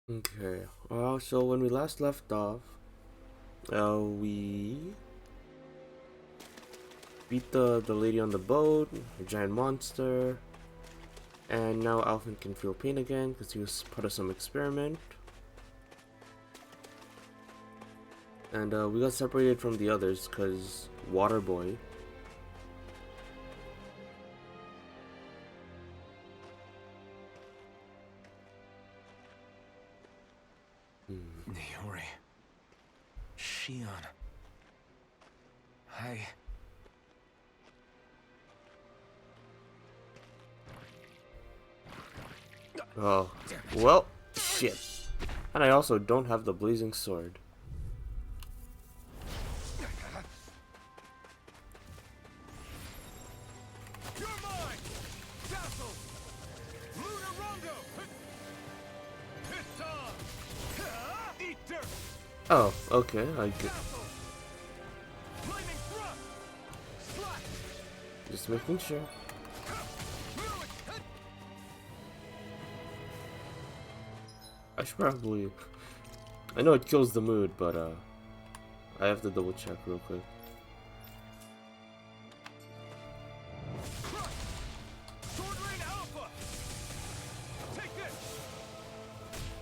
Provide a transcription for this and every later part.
Okay. So when we last left off, we beat the lady on the boat, a giant monster, and now Alvin can feel pain again because he was part of some experiment. And we got separated from the others because Water Boy. Niori. Shion. I... Oh, well, shit. And I also don't have the blazing sword. You're mine! Dazzle! Lunarongo! Piton! Eat dirt! Oh, okay, I get. Flaming thrust! Slash! Just making sure. I should probably. I know it kills the mood, but I have to double check real quick. Sword Rain Alpha! Take this!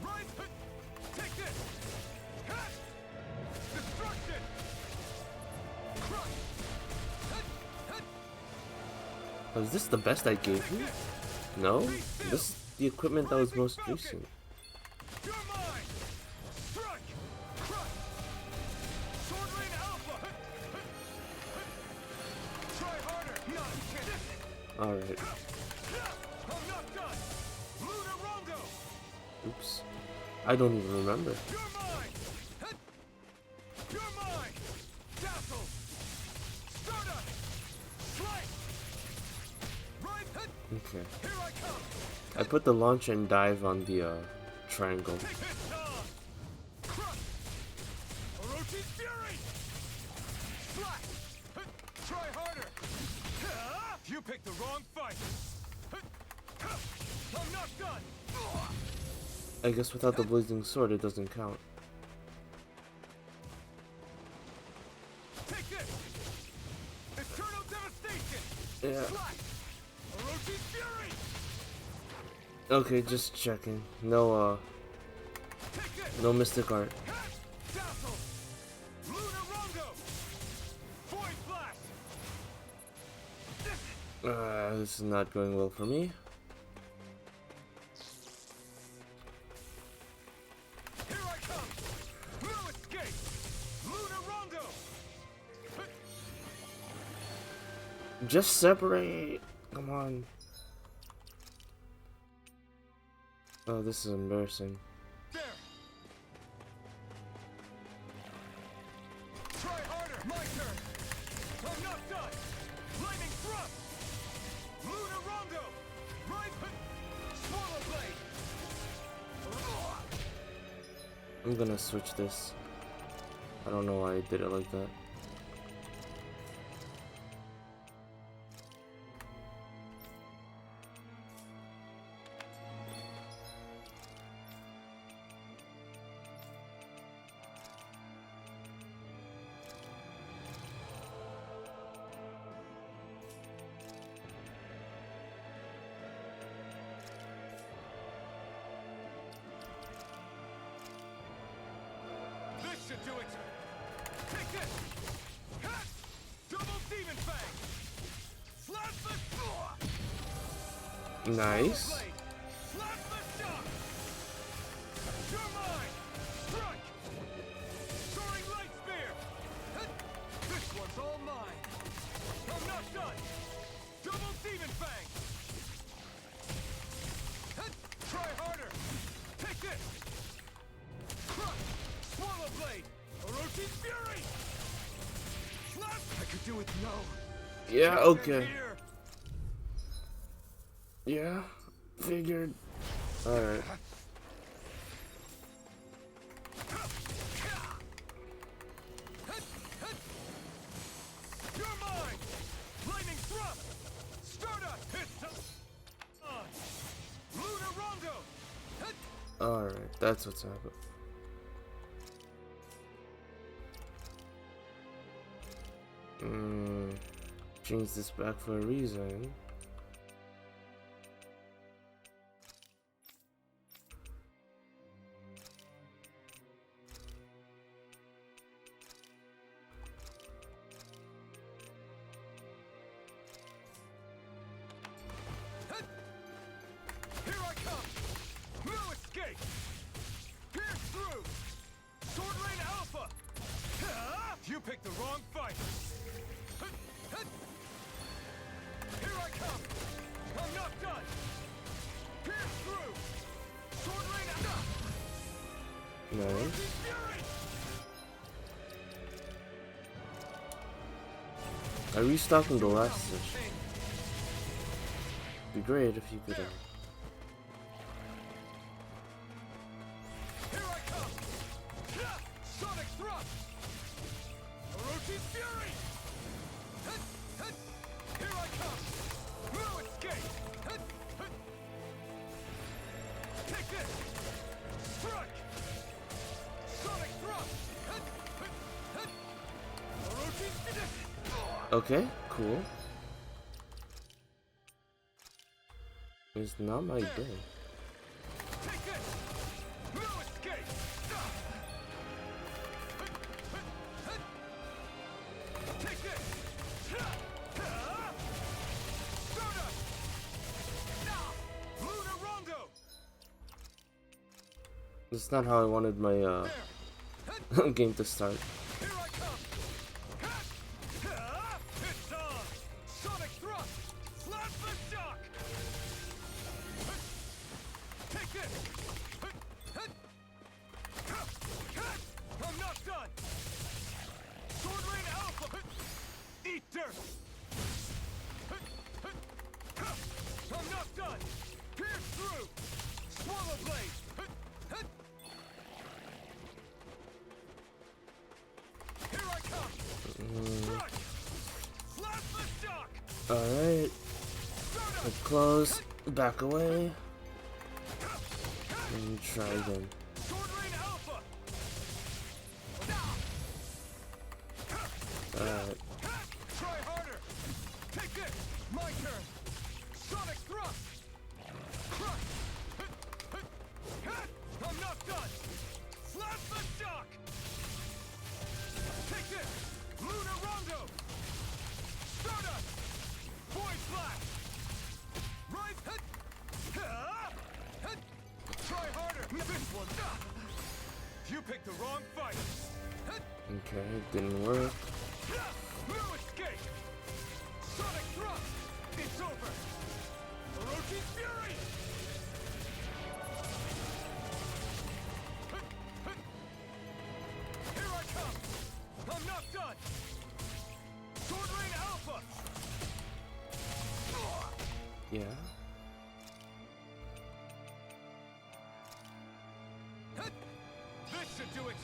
Right! Take this! Destruction! Crush! Oh, is this the best I gave you? No? This is the equipment that was most recent. You're mine! Strike! Crush! Sword Rain Alpha! Try harder! Not a chance! Alright. I'm not done! Lunarongo! Oops. I don't even remember. You're mine! You're mine! Dazzle! Stardust! Slice! Right! Okay. Here I come! I put the launch and dive on the triangle. Take this, Crush! Orochi's Fury! Splash! Try harder! You picked the wrong fight! I'm not done! I guess without the blazing sword it doesn't count. Take this! Eternal devastation! Yeah. Splash! Orochi's Fury! Okay, just checking. No Take this! no mystic art. Dazzle! Lunarongo! Void Blast! This is not going well for me. Here I come! No escape! Lunarongo! Just separate. Come on. Oh, this is embarrassing. There! Try harder! My turn! I'm not done! Flaming thrust! Lunarongo! Right! Swallow blade! I'm gonna switch this. I don't know why I did it like that. This should do it! Take this! Ha! Double Demon Fang! Slap the... Nice. Blade! Slap the shock! You're mine! Strike! Soaring Light Spear! This one's all mine! I'm not done! Double Demon Fang! Try harder! Take this! Crush! Swallow Blade! Orochi's Fury! Slap! I could do it no. Yeah, okay. Here. Yeah, figured. Alright. You're mine! Lightning Thrust! Stardust! Pistol! Lunarongo! Alright, that's what's happening. Change this back for a reason. Here I come! No escape! Pierce through! Sword Rain Alpha! You picked the wrong fight! Here I come! I'm not done! Pierce through! Sword Rain Alpha! Nice. Fury! I restocked in the last session. Be great if you could. Here I come! Sonic Thrust! Orochi's Fury! Here I come! No escape! Take this! Strike! Sonic Thrust! Orochi's Fury! Okay, cool. It's not my day. Take this! No escape! Take this! Stardust! Lunar Rondo! That's not how I wanted my game to start. Here I come! It's on! Sonic Thrust! Plasma Shock! Take this! I'm not done! Sword Rain Alpha! Eat dirt! I'm not done! Pierce through! Swallow Blade! Here I come! Strike! Plasma Shock! Alright, Stardust! get close, back away, and try again. Sword Rain Alpha! Alright, Try harder! Take this! My turn! Sonic Thrust! Crush! I'm not done! Plasma Shock! Take this! Lunar Rondo! Stardust! Void Blast! Right! Try harder! This one! You picked the wrong fight! okay, didn't work. No escape! Sonic Thrust! It's over! Orochi's Fury! Here I come! I'm not done! Sword Rain Alpha! Yeah. This should do it!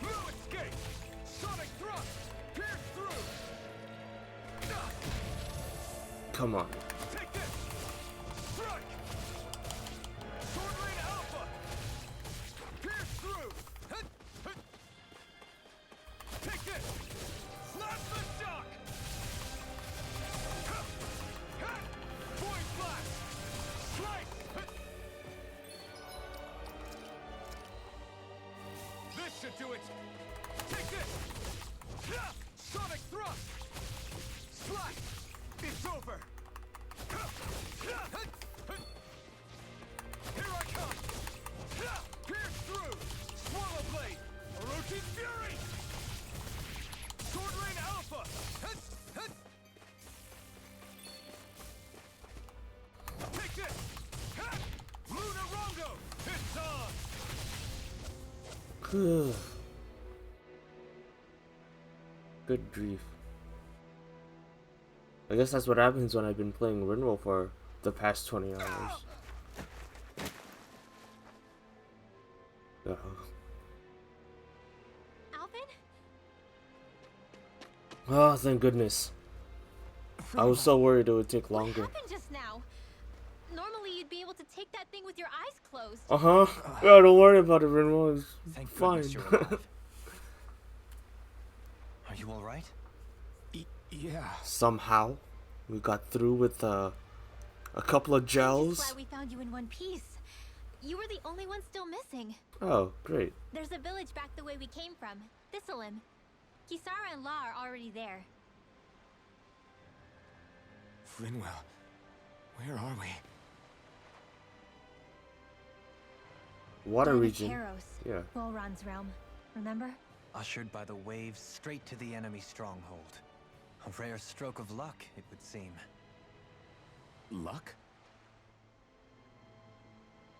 No escape! Sonic Thrust! Pierce through! Come on. Take this! Strike! Sword Rain Alpha! Pierce through! Take this! Plasma Shock! Void Blast! Slice! This should do it! Take this! Sonic Thrust! Slice! It's over! Here I come! Pierce through! Swallow Blade! Orochi's Fury! Sword Rain Alpha! Take this! Lunar Rondo! It's on! Good grief. I guess that's what happens when I've been playing Rinwell for the past 20 hours. Alvin? Oh, thank goodness. I was so worried it would take longer. What happened just now? Normally you'd be able to take that thing with your eyes closed. Yeah, don't worry about it, Rinwell. It's Thank fine. goodness you're alive. Are you all right? Yeah. Somehow, we got through with a couple of I'm just gels. glad we found you in one piece. You were the only one still missing. Oh, great. There's a village back the way we came from, Thistleim. Kisara and La are already there. Rinwell, where are we? Water Ganath region. Haros, Yeah. Volron's realm. Remember? Ushered by the waves straight to the enemy stronghold. A rare stroke of luck, it would seem. Luck?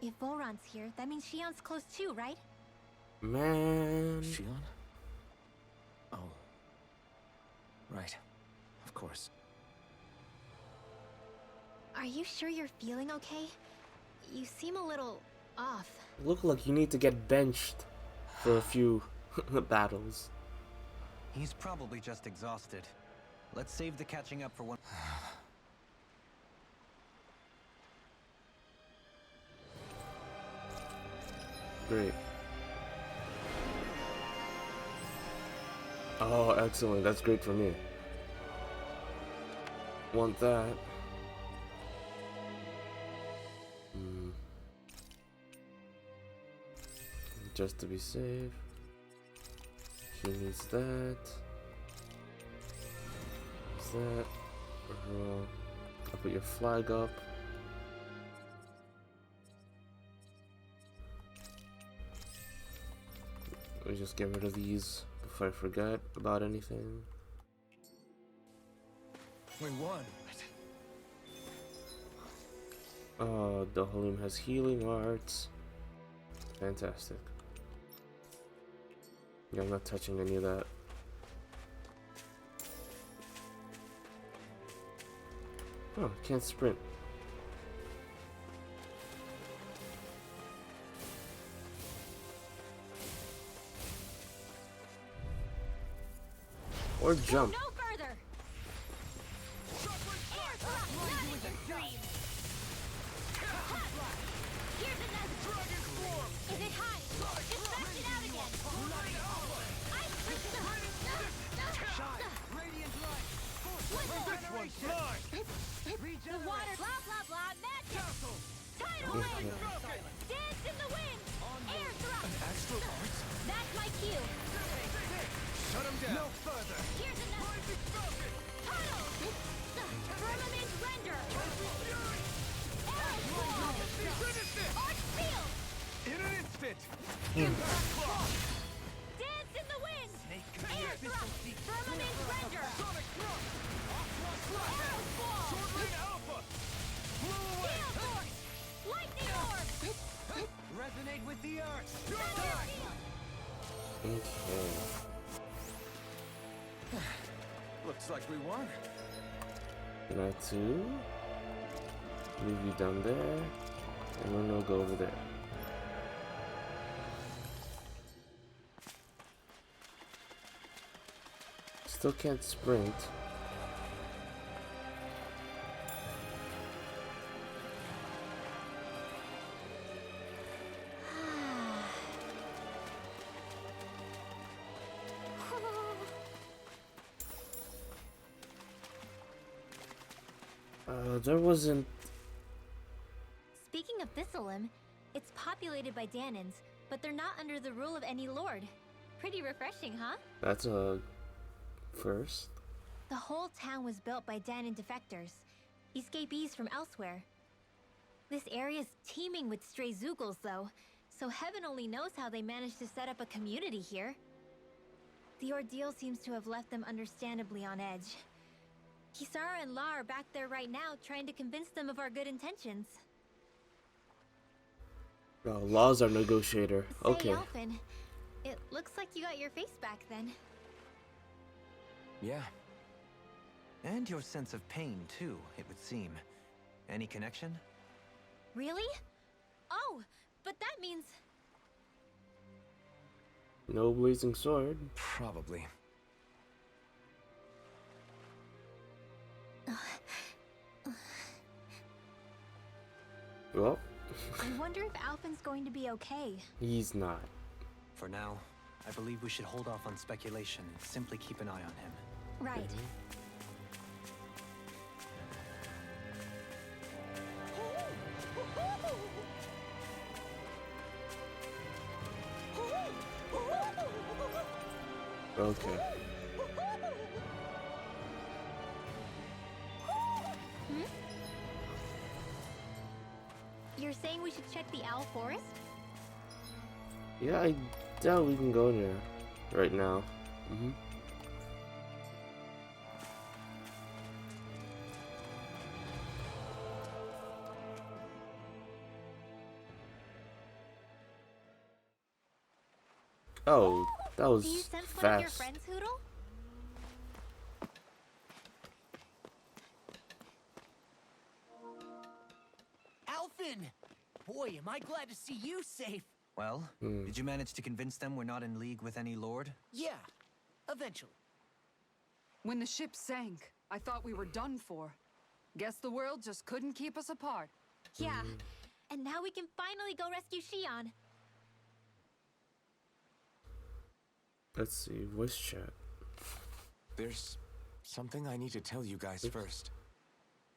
If Volron's here, that means Shion's close too, right? Man. Shion? Oh. Right. Of course. Are you sure you're feeling okay? You seem a little off. Look like you need to get benched for a few battles. He's probably just exhausted. Let's save the catching up for one. Great. Oh, excellent. That's great for me. Want that. Just to be safe. He needs that. Is that? I'll put your flag up. Let me just get rid of these before I forget about anything. We won. The Halim has healing arts. Fantastic. Yeah, I'm not touching any of that. Oh, can't sprint. Or jump. No further! Air thrust, nothing can scream! Here's another! Is it high? Dispatch it out again! Ice crystal! Radiant light. This one's mine. The water, blah blah blah, magic! Tidal wave! Dance in the wind! Air thrust! Astral arts? That's my cue! Shut him down. No further. Here's another! Tunnel! Firmament render! Arrow flow! Arch field! In an instant. Dance in the wind! Air thrust! Firmament render! Sonic thrust. Arrow flow! Sword Rain Alpha. Blew away. Steel force! Lightning orb! Resonate with the earth! Thunder field! Okay. Looks like we won. That too. Move you down there. And then we'll go over there. Still can't sprint. There wasn't. Speaking of Thistleim, it's populated by Danans, but they're not under the rule of any lord. Pretty refreshing, huh? That's a first. The whole town was built by Danan defectors, escapees from elsewhere. This area's teeming with stray Zoogles, though, so heaven only knows how they managed to set up a community here. The ordeal seems to have left them understandably on edge. Kisara and La are back there right now, trying to convince them of our good intentions. Oh, Law's our negotiator. Say, Okay. Elfin, it looks like you got your face back then. Yeah. And your sense of pain, too, it would seem. Any connection? Really? Oh, but that means... No blazing sword. Probably. Well, I wonder if Alphen's going to be okay. he's not. For now, I believe we should hold off on speculation and simply keep an eye on him. Right. Okay. You're saying we should check the Owl Forest? Yeah, I doubt we can go there right now. Oh, that was Do you sense one of your fast. friends, Hoodle? Alphen! Boy, am I glad to see you safe. Well, did you manage to convince them we're not in league with any lord? Yeah, eventually. When the ship sank, I thought we were done for. Guess the world just couldn't keep us apart. Yeah. And now we can finally go rescue Shion. Let's see, voice chat. There's something I need to tell you guys first.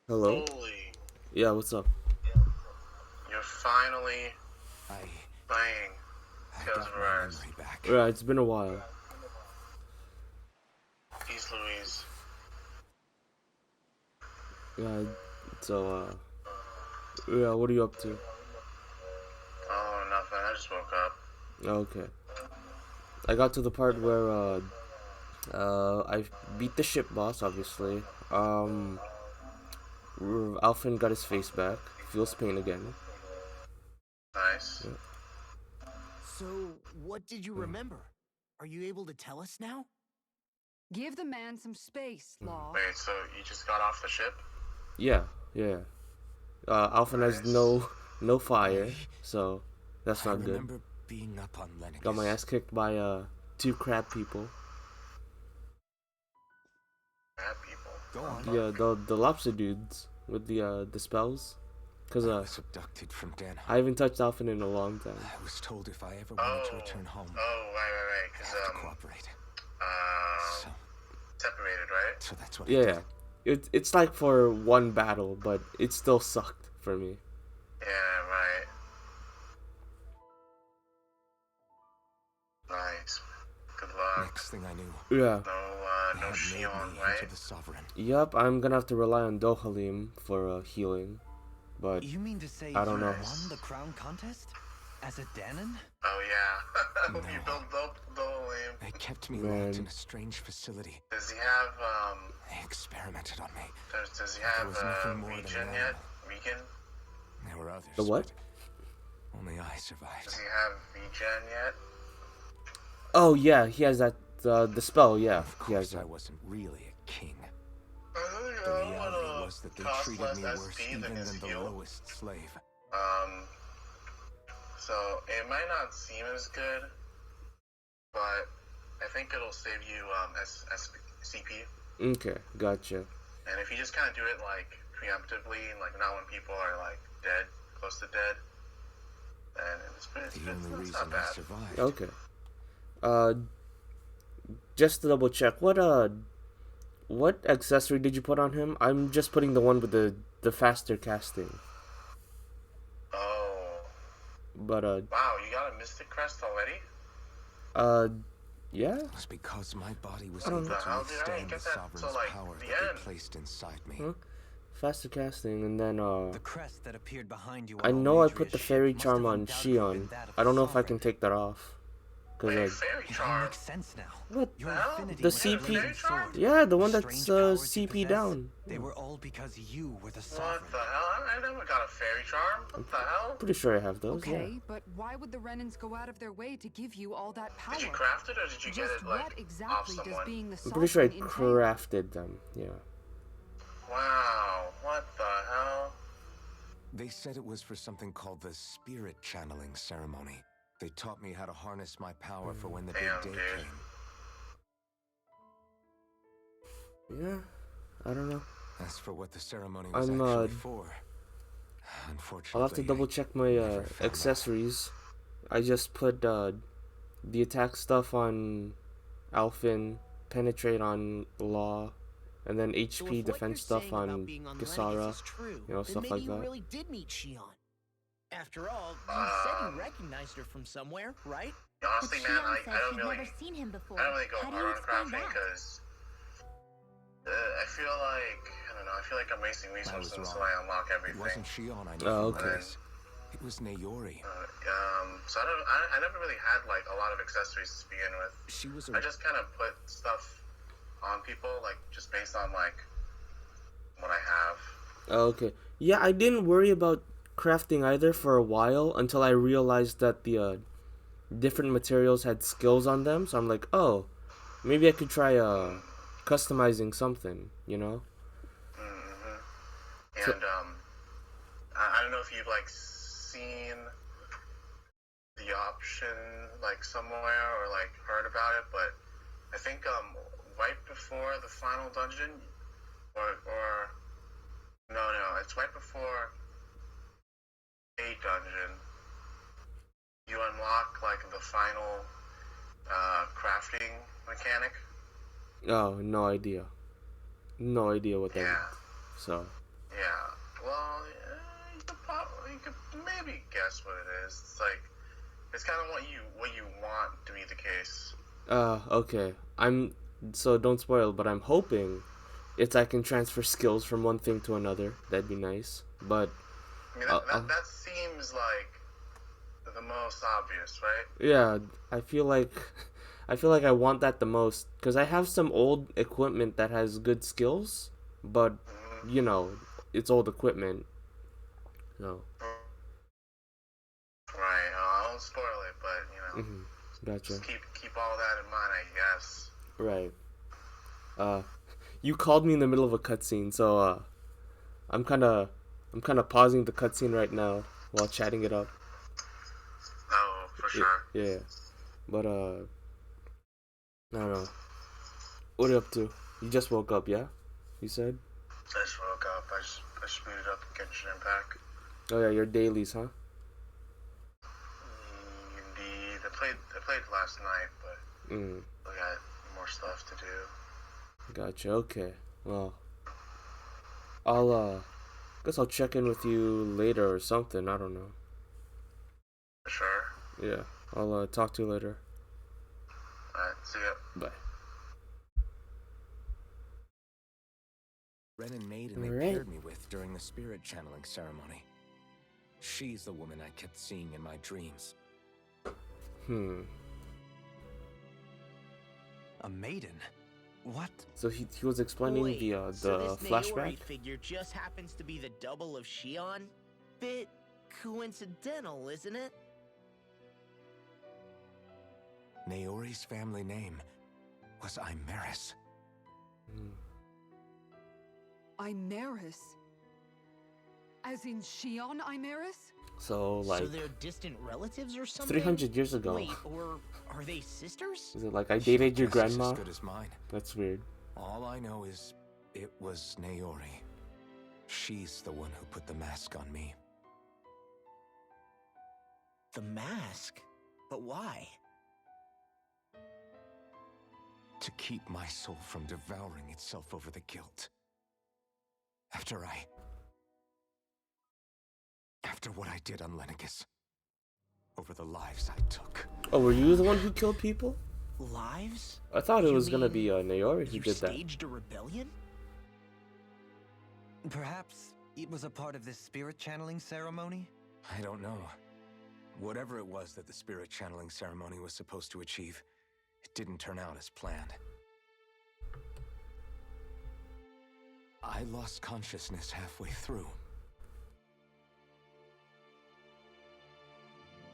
Hello? Holy, Yeah, what's up? you're finally I playing Tales got of my Arise. memory back. Yeah, it's been a while. Peace, Louise. Yeah, so, yeah, what are you up to? Oh, nothing. I just woke up. Okay. I got to the part where, I beat the ship boss, obviously. Alfred got his face back. Feels pain again. Nice. So, what did you remember? Are you able to tell us now? Give the man some space, Law. Wait, so you just got off the ship? Yeah. Alfred has no fire, so that's I not good. remember being up on Lennox. Got my ass kicked by, 2 crab people. Bad people. Go on. Yeah, the lobster dudes with the spells. Cause, I was abducted from Dan. I haven't touched Alfred in a long time. I was told if I ever wanted to return home, Oh, right. I Because, have to cooperate. So, separated, right? so that's what I Yeah, did. it's like for one battle, but it still sucked for me. Yeah, right. Nice. Good luck. Next thing I knew, Yeah. No they had made Shion, me right? into the Sovereign. Yup, I'm gonna have to rely on Dohalim for healing, but You mean to say I don't you know. won the crown contest? As a Danon? Oh, yeah. No. You built the lame. They kept me Man. locked in a strange facility. Does he have, They experimented on me. does he There have, was nothing more than regen an yet? animal. Regen? There were others. The what? but Only I survived. Does he have regen yet? oh yeah, he has that the spell. Yeah, Of he has course, I that. wasn't really a king. I The reality was that they cost treated less me worse SP even than his than the heal. lowest slave. So it might not seem as good, but I think it'll save you CP. Okay, gotcha. And if you just kind of do it like preemptively, like not when people are like dead, close to dead, then The only it's reason not I bad. survived. Okay. Just to double check, what accessory did you put on him? I'm just putting the one with the faster casting. Oh, But wow! You got a Mystic Crest already? yeah. It was because my body was I able don't to know. How did I withstand the get that Sovereign's till, like, power the that end? they placed inside me. Huh? Faster casting, and then The crest that appeared behind you. I on know I Oldridge's put the ship fairy must charm have on undoubtedly been Shion. that of I don't the know if I can Sovereign. take that off. Wait, Cause Fairy It all Charm? makes sense now. what? Your hell? affinity The with CP blazing sword, Yeah, the one the that's strange powers you CP possess, down. They were all because you were the What sovereign. the hell? I never got a Fairy Charm. What the hell? Pretty sure I have those. Okay, Yeah. but why would the Renans go out of their way to give you all that power? Did you craft it or did you get Just it like what off exactly does someone? being the I'm pretty sure I sovereign entail? crafted them. Yeah. Wow, what the hell? They said it was for something called the spirit channeling ceremony. They taught me how to harness my power for when the big Damn, day dude. came. Yeah. I don't know. As for what the ceremony was I'm, actually for, Unfortunately, I'll have to double check my never found out. accessories. I just put the attack stuff on Alphin, penetrate on Law, and then So HP if what you're defense stuff saying about on being on Lenegus Gisara. is true, You know, then stuff maybe like you that. really did meet Shion. After all, you said you recognized her from somewhere, right? Honestly, But man, Shion I said don't she'd really, never seen him before. I don't really go How do hard you on explain crafting that? because I feel like I don't know. I feel like I'm wasting I was resources wrong. until I unlock It everything. wasn't Shion I knew Oh, from okay. Lenegus. It was Naori. So I never really had like a lot of accessories to begin with. She was I just kind of put stuff on people, like just based on like what I have. Oh, okay. Yeah, I didn't worry about crafting either for a while until I realized that the different materials had skills on them. So I'm like, oh, maybe I could try customizing something, you know? Mm-hmm. So, And I don't know if you've like seen the option like somewhere or like heard about it, but I think right before the final dungeon, or no, it's right before a dungeon. You unlock like the final crafting mechanic. oh, no idea. No idea what that Yeah. means. So, Yeah. Well, you could maybe guess what it is. It's like it's kind of what you want to be the case. okay. So don't spoil, but I'm hoping I can transfer skills from one thing to another. That'd be nice. But, I mean, that seems like the most obvious, right? yeah, I feel like I want that the most because I have some old equipment that has good skills, but you know, it's old equipment. So, Right. I won't spoil it, but you know, gotcha. just keep all that in mind, I guess. Right. You called me in the middle of a cutscene, so I'm kind of pausing the cutscene right now while chatting it up. Oh, for sure. Yeah. But I don't know. What are you up to? You just woke up, yeah? You said? I just woke up. I just booted up Genshin Impact. Oh yeah, your dailies, huh? Indeed. I played last night, but we got more stuff to do. Gotcha. Okay. Well, I'll guess I'll check in with you later or something. I don't know. For sure. Yeah. I'll talk to you later. Alright, see ya. Bye. Renin Maiden they Alright. paired me with during the spirit channeling ceremony. She's the woman I kept seeing in my dreams. A maiden? What? So he was explaining Wait, the so this flashback. Naori figure just happens to be the double of Shion? Bit coincidental, isn't it? Naori's family name was Imeris. Imeris? As in Shion Imeris? So like So they're distant relatives or something? 300 years ago. Wait, or are they sisters? Is it like I dated your Guess it's grandma? as good as mine. That's weird. All I know is it was Naori. She's the one who put the mask on me. The mask? But why? To keep my soul from devouring itself over the guilt. After what I did on Lenegus. Over the lives I took. Oh, were you the one who killed people? Lives? I thought it You was gonna mean be Naori who You did that. staged a rebellion? Perhaps it was a part of this spirit channeling ceremony? I don't know. Whatever it was that the spirit channeling ceremony was supposed to achieve, it didn't turn out as planned. I lost consciousness halfway through.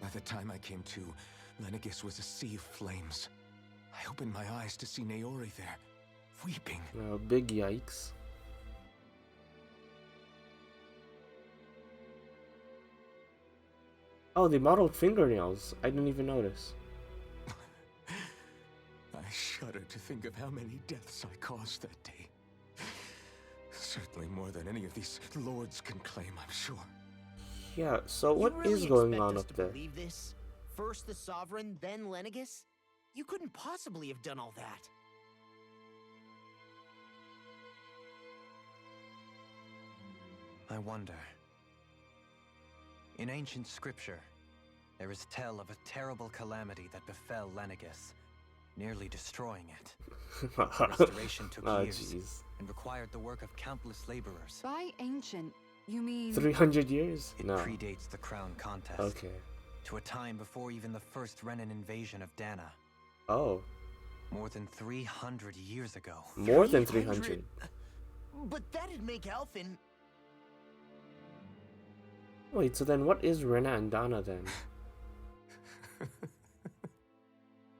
By the time I came to, Lenegus was a sea of flames. I opened my eyes to see Naori there, weeping. Big yikes. Oh, they modeled fingernails. I didn't even notice. I shudder to think of how many deaths I caused that day. Certainly more than any of these lords can claim, I'm sure. Yeah, so You what really is going expect on us up to there? believe this? First the Sovereign, then Lenegus? You couldn't possibly have done all that. I wonder. In ancient scripture, there is tell of a terrible calamity that befell Lenegus, nearly destroying it. The restoration took Oh, years jeez. and required the work of countless laborers. By ancient, you mean... 300 years? It No. predates the crown contest, Okay. to a time before even the first Renan invasion of Dana, Oh, more than 300 years ago. more than 300. But that'd make Alphen... Wait, so then what is Rena and Donna then?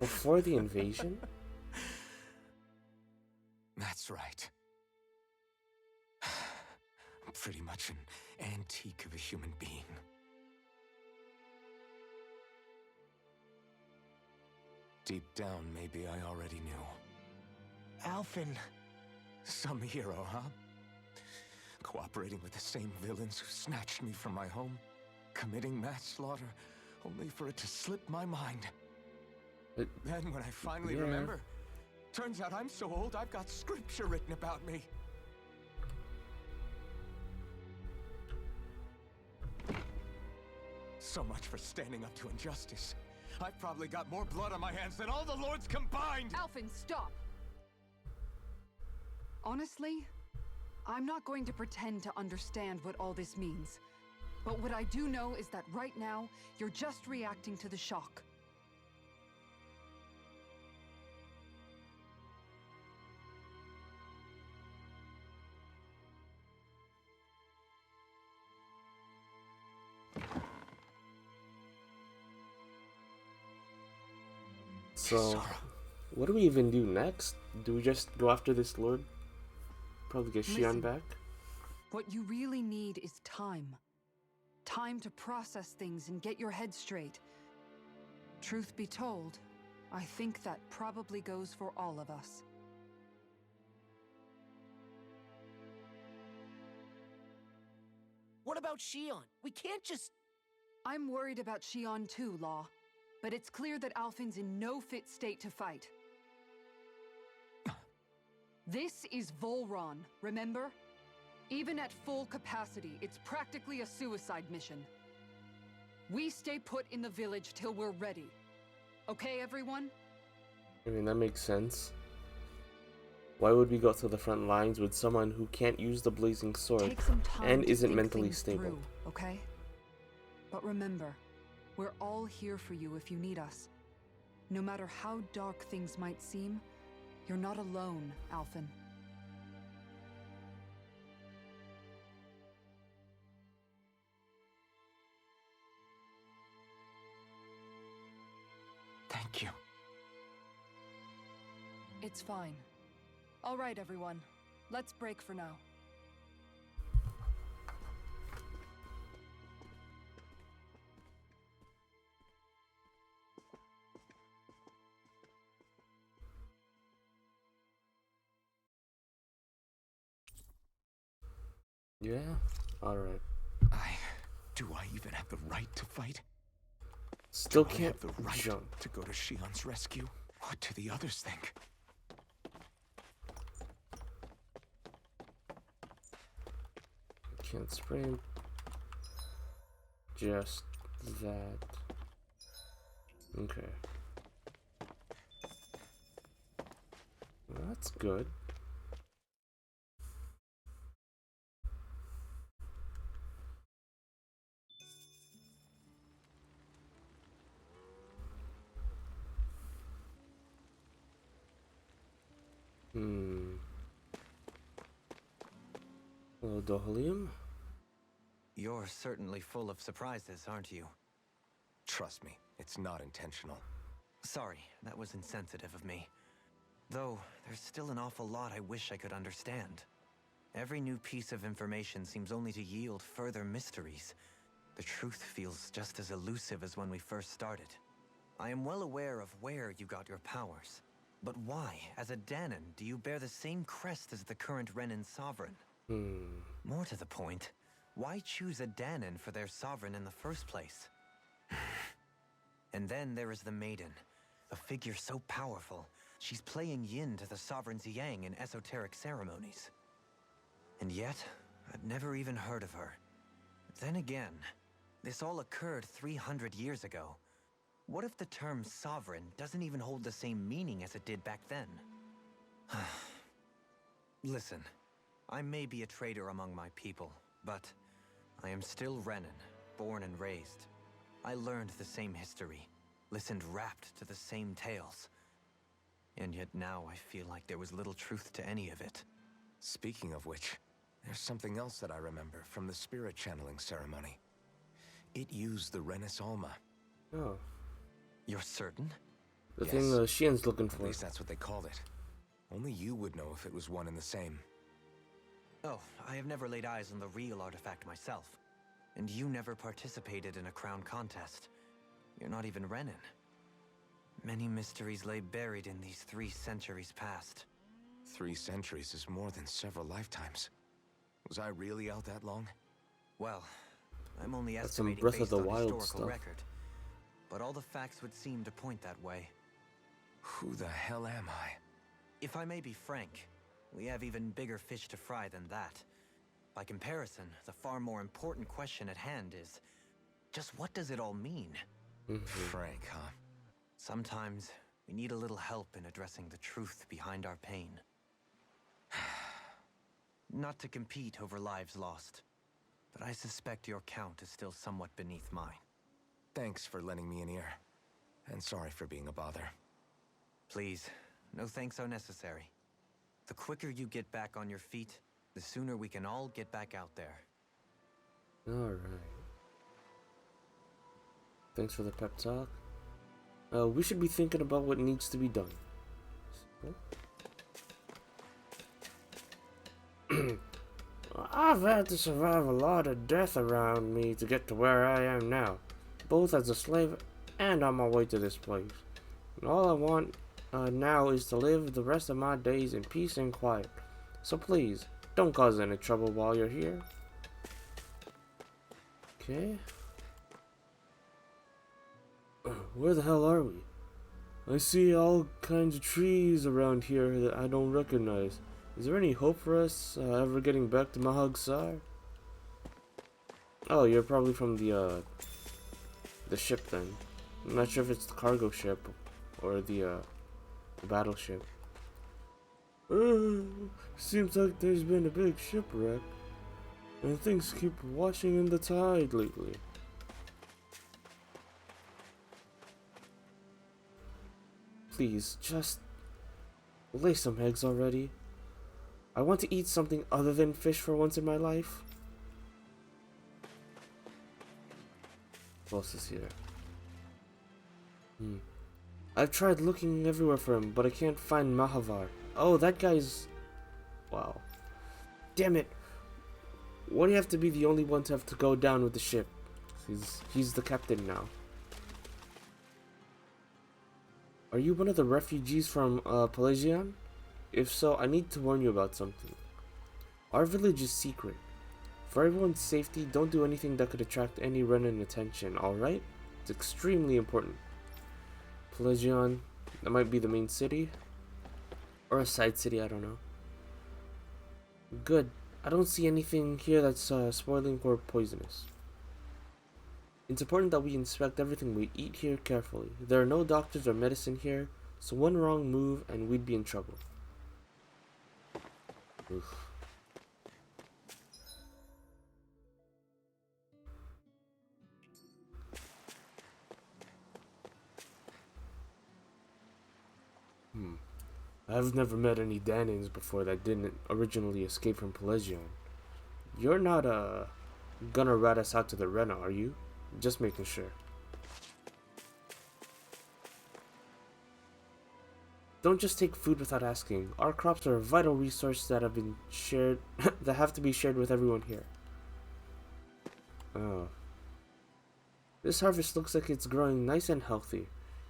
Before the invasion? That's right. I'm pretty much an antique of a human being. Deep down, maybe I already knew. Alphen... Some hero, huh? Cooperating with the same villains who snatched me from my home, committing mass slaughter, only for it to slip my mind. It- Then when I finally yeah. remember, turns out I'm so old I've got scripture written about me. So much for standing up to injustice. I've probably got more blood on my hands than all the lords combined! Alphen, stop! Honestly, I'm not going to pretend to understand what all this means. But what I do know is that right now, you're just reacting to the shock. So, what do we even do next? Do we just go after this lord? Probably get Shion Listen. back? What you really need is time. Time to process things and get your head straight. Truth be told, I think that probably goes for all of us. What about Shion? We can't just... I'm worried about Shion too, Law. But it's clear that Alphen's in no fit state to fight. This is Volron, remember? Even at full capacity, it's practically a suicide mission. We stay put in the village till we're ready. Okay, everyone? I mean, that makes sense. Why would we go to the front lines with someone who can't use the blazing sword Take some time and to isn't think mentally things stable? through, okay? But remember, we're all here for you if you need us. No matter how dark things might seem, you're not alone, Alphen. Thank you. It's fine. All right, everyone. Let's break for now. Yeah? Alright. Do I even have the right to fight? Still Do I can't have the right jump. to go to Shion's rescue? What do the others think? Can't sprint. Just that. Okay. Well, that's good. Hello, Dohalium. You're certainly full of surprises, aren't you? Trust me, it's not intentional. Sorry, that was insensitive of me. Though, there's still an awful lot I wish I could understand. Every new piece of information seems only to yield further mysteries. The truth feels just as elusive as when we first started. I am well aware of where you got your powers. But why, as a Danon, do you bear the same crest as the current Renan sovereign? More to the point, Why choose a Danon for their sovereign in the first place? And then there is the Maiden, a figure so powerful, she's playing yin to the sovereign's yang in esoteric ceremonies. And yet, I've never even heard of her. Then again, this all occurred 300 years ago. What if the term sovereign doesn't even hold the same meaning as it did back then? Listen, I may be a traitor among my people, but I am still Renan, born and raised. I learned the same history, listened rapt to the same tales. And yet now I feel like there was little truth to any of it. Speaking of which, there's something else that I remember from the spirit channeling ceremony. It used the Renis Alma. Oh. You're certain? The Yes. thing Xian's looking At for. least that's what they called it. Only you would know if it was one and the same. Oh, I have never laid eyes on the real artifact myself. And you never participated in a crown contest. You're not even Renan. Many mysteries lay buried in these 3 centuries past. 3 centuries is more than several lifetimes. Was I really out that long? Well, I'm only That's some estimating Breath of based the on Wild historical stuff. record. But all the facts would seem to point that way. Who the hell am I? If I may be frank, we have even bigger fish to fry than that. By comparison, the far more important question at hand is, just what does it all mean? Frank, huh? Sometimes, we need a little help in addressing the truth behind our pain. Not to compete over lives lost, but I suspect your count is still somewhat beneath mine. Thanks for lending me an ear. And sorry for being a bother. Please, no thanks are necessary. The quicker you get back on your feet, the sooner we can all get back out there. Alright. Thanks for the pep talk. We should be thinking about what needs to be done. I've had to survive a lot of death around me to get to where I am now, both as a slave and on my way to this place. And all I want now is to live the rest of my days in peace and quiet. So please, don't cause any trouble while you're here. Okay. Where the hell are we? I see all kinds of trees around here that I don't recognize. Is there any hope for us ever getting back to Mahagsar? Oh, you're probably from the ship then. I'm not sure if it's the cargo ship or the battleship. Seems like there's been a big shipwreck, and things keep washing in the tide lately. Please, just lay some eggs already. I want to eat something other than fish for once in my life. What else is here? I've tried looking everywhere for him, but I can't find Mahavar. Oh, that guy's... Wow. Damn it. Why do you have to be the only one to have to go down with the ship? He's the captain now. Are you one of the refugees from Pelagion? If so, I need to warn you about something. Our village is secret. For everyone's safety, don't do anything that could attract any Renan attention, alright? It's extremely important. Pelagion, that might be the main city. Or a side city, I don't know. Good. I don't see anything here that's spoiling or poisonous. It's important that we inspect everything we eat here carefully. There are no doctors or medicine here, so one wrong move and we'd be in trouble. Oof. I've never met any Danins before that didn't originally escape from Pelagion. You're not gonna rat us out to the Rena, are you? Just making sure. Don't just take food without asking. Our crops are a vital resource that have been shared that have to be shared with everyone here. Oh. This harvest looks like it's growing nice and healthy.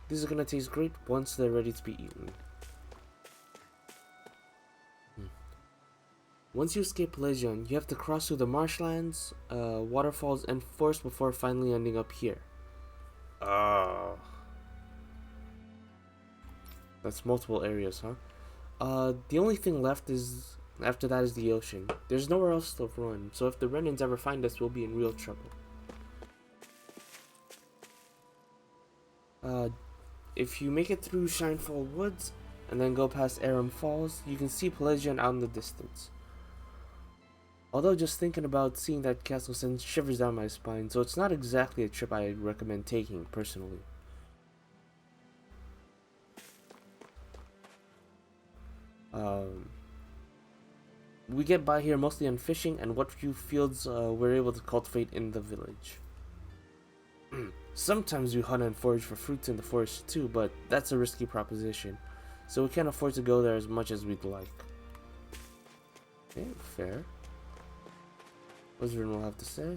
These are gonna taste great once they're ready to be eaten. Once you escape Legion, you have to cross through the marshlands, waterfalls, and forest before finally ending up here. Oh. That's multiple areas, huh? The only thing left is after that is the ocean. There's nowhere else to run, so if the Renans ever find us, we'll be in real trouble. If you make it through Shinefall Woods and then go past Aram Falls, you can see Pelagion out in the distance. Although just thinking about seeing that castle sends shivers down my spine, so it's not exactly a trip I recommend taking personally. We get by here mostly on fishing and what few fields we're able to cultivate in the village. Sometimes we hunt and forage for fruits in the forest too, but that's a risky proposition, so we can't afford to go there as much as we'd like. Okay, fair. What does Rinwell have to say?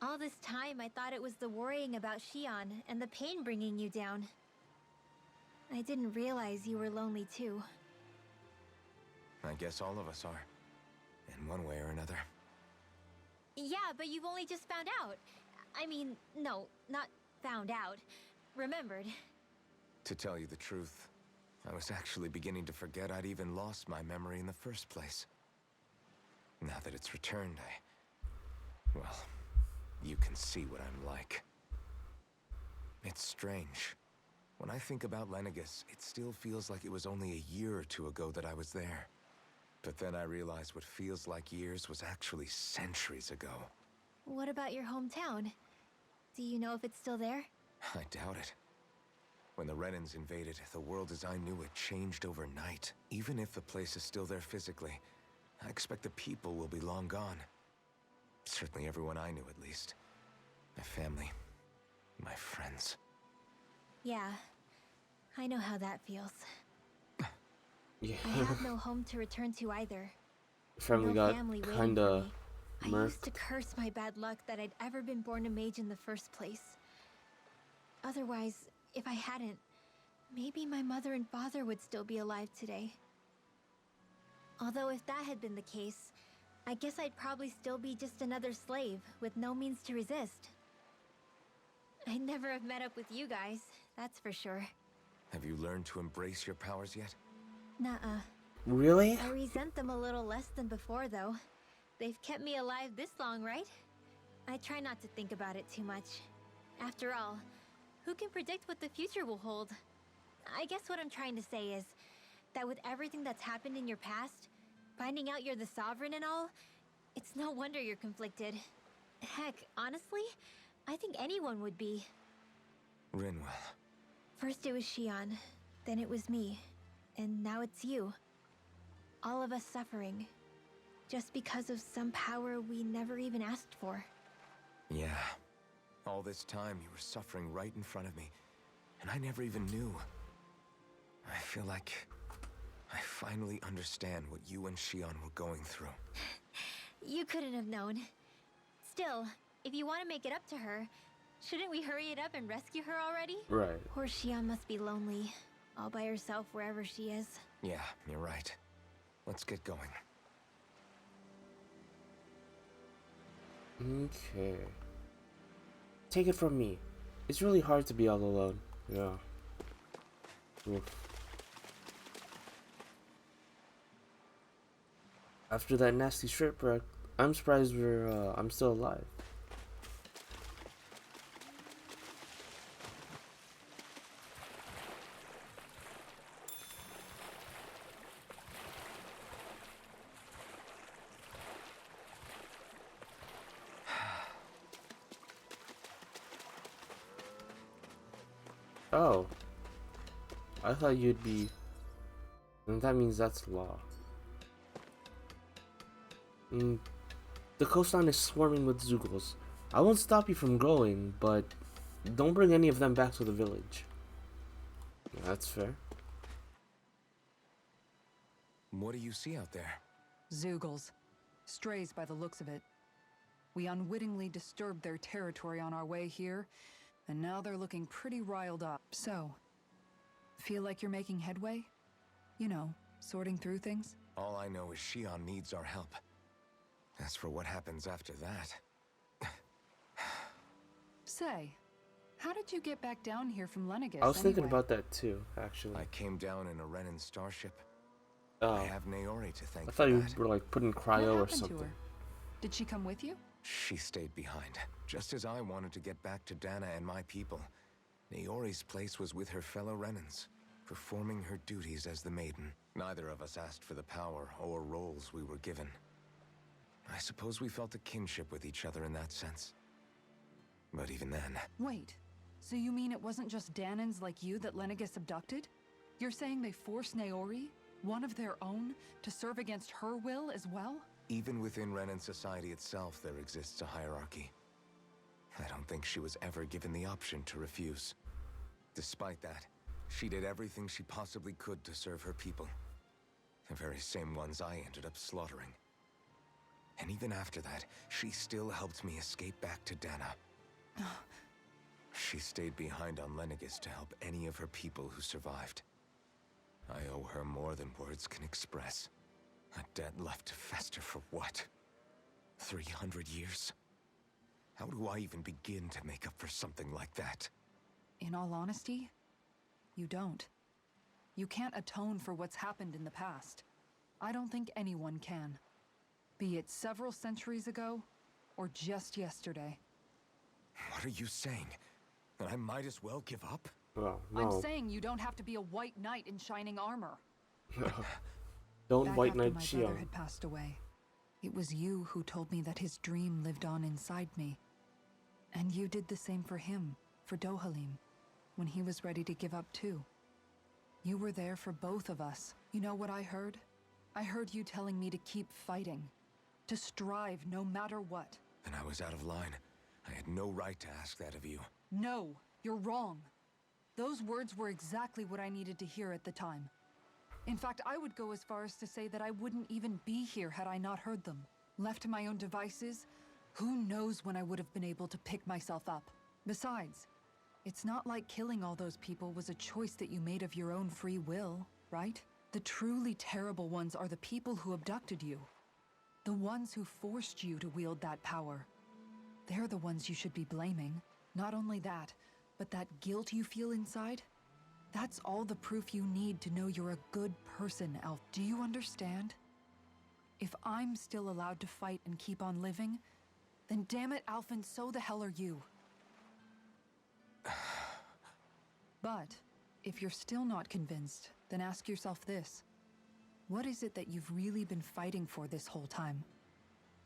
All this time, I thought it was the worrying about Shion and the pain bringing you down. I didn't realize you were lonely too. I guess all of us are, in one way or another. Yeah, but you've only just found out. I mean, no, not found out. Remembered. To tell you the truth, I was actually beginning to forget I'd even lost my memory in the first place. Now that it's returned, well, you can see what I'm like. It's strange. When I think about Lenegus, it still feels like it was only a year or two ago that I was there. But then I realized what feels like years was actually centuries ago. What about your hometown? Do you know if it's still there? I doubt it. When the Renans invaded, the world as I knew it changed overnight. Even if the place is still there physically, I expect the people will be long gone. Certainly everyone I knew, at least. My family, my friends. Yeah, I know how that feels. Yeah. I have no home to return to either. Family No got family waiting kinda for me. I used murked. to curse my bad luck that I'd ever been born a mage in the first place. Otherwise, if I hadn't, maybe my mother and father would still be alive today. Although if that had been the case, I guess I'd probably still be just another slave with no means to resist. I'd never have met up with you guys, that's for sure. Have you learned to embrace your powers yet? Nuh-uh. Really? I resent them a little less than before, though. They've kept me alive this long, right? I try not to think about it too much. After all, who can predict what the future will hold? I guess what I'm trying to say is that with everything that's happened in your past, finding out you're the sovereign and all, it's no wonder you're conflicted. Heck, honestly, I think anyone would be. Rinwell. First it was Shion, then it was me, and now it's you. All of us suffering, just because of some power we never even asked for. Yeah. All this time you were suffering right in front of me, and I never even knew. I feel like I finally understand what you and Shion were going through. You couldn't have known. Still, if you want to make it up to her, shouldn't we hurry it up and rescue her already? Right. Poor Shion must be lonely, all by herself wherever she is. Yeah, you're right. Let's get going. Okay. Take it from me. It's really hard to be all alone. Yeah. Oof. After that nasty shipwreck, I'm surprised I'm still alive. Oh. I thought you'd be... And that means that's law. The coastline is swarming with Zeugles. I won't stop you from going, but don't bring any of them back to the village. Yeah, that's fair. What do you see out there? Zeugles. Strays by the looks of it. We unwittingly disturbed their territory on our way here, and now they're looking pretty riled up. So, feel like you're making headway? You know, Sorting through things? All I know is Shion needs our help. As for what happens after that... Say, how did you get back down here from Lenegis I was thinking anyway? about that too, actually. I came down in a Renan starship. Oh, I have Naori to thank I for thought you that. were like put in What cryo or happened to something. her? Did she come with you? She stayed behind, just as I wanted to get back to Dana and my people. Naori's place was with her fellow Renans, performing her duties as the Maiden. Neither of us asked for the power or roles we were given. I suppose we felt a kinship with each other in that sense. But even then... Wait, so you mean it wasn't just Danans like you that Lenegis abducted? You're saying they forced Naori, one of their own, to serve against her will as well? Even within Renan society itself, there exists a hierarchy. I don't think she was ever given the option to refuse. Despite that, she did everything she possibly could to serve her people. The very same ones I ended up slaughtering. And even after that, she still helped me escape back to Dana. She stayed behind on Lenegis to help any of her people who survived. I owe her more than words can express. A debt left to fester for what? 300 years? How do I even begin to make up for something like that? In all honesty, you don't. You can't atone for what's happened in the past. I don't think anyone can. Be it several centuries ago, or just yesterday. What are you saying? That I might as well give up? Well, I'm no. saying you don't have to be a white knight in shining armor. Don't Back white after knight my brother Shion. had passed away, it was you who told me that his dream lived on inside me. And you did the same for him, for Dohalim, when he was ready to give up too. You were there for both of us. You know what I heard? I heard you telling me to keep fighting, to strive no matter what. And I was out of line. I had no right to ask that of you. No, you're wrong. Those words were exactly what I needed to hear at the time. In fact, I would go as far as to say that I wouldn't even be here had I not heard them. Left to my own devices, who knows when I would have been able to pick myself up. Besides, it's not like killing all those people was a choice that you made of your own free will, right? The truly terrible ones are the people who abducted you. The ones who forced you to wield that power. They're the ones you should be blaming. Not only that, but that guilt you feel inside, that's all the proof you need to know you're a good person, Alf. Do you understand? If I'm still allowed to fight and keep on living, then damn it, Alphen, so the hell are you. But if you're still not convinced, then ask yourself this. What is it that you've really been fighting for this whole time?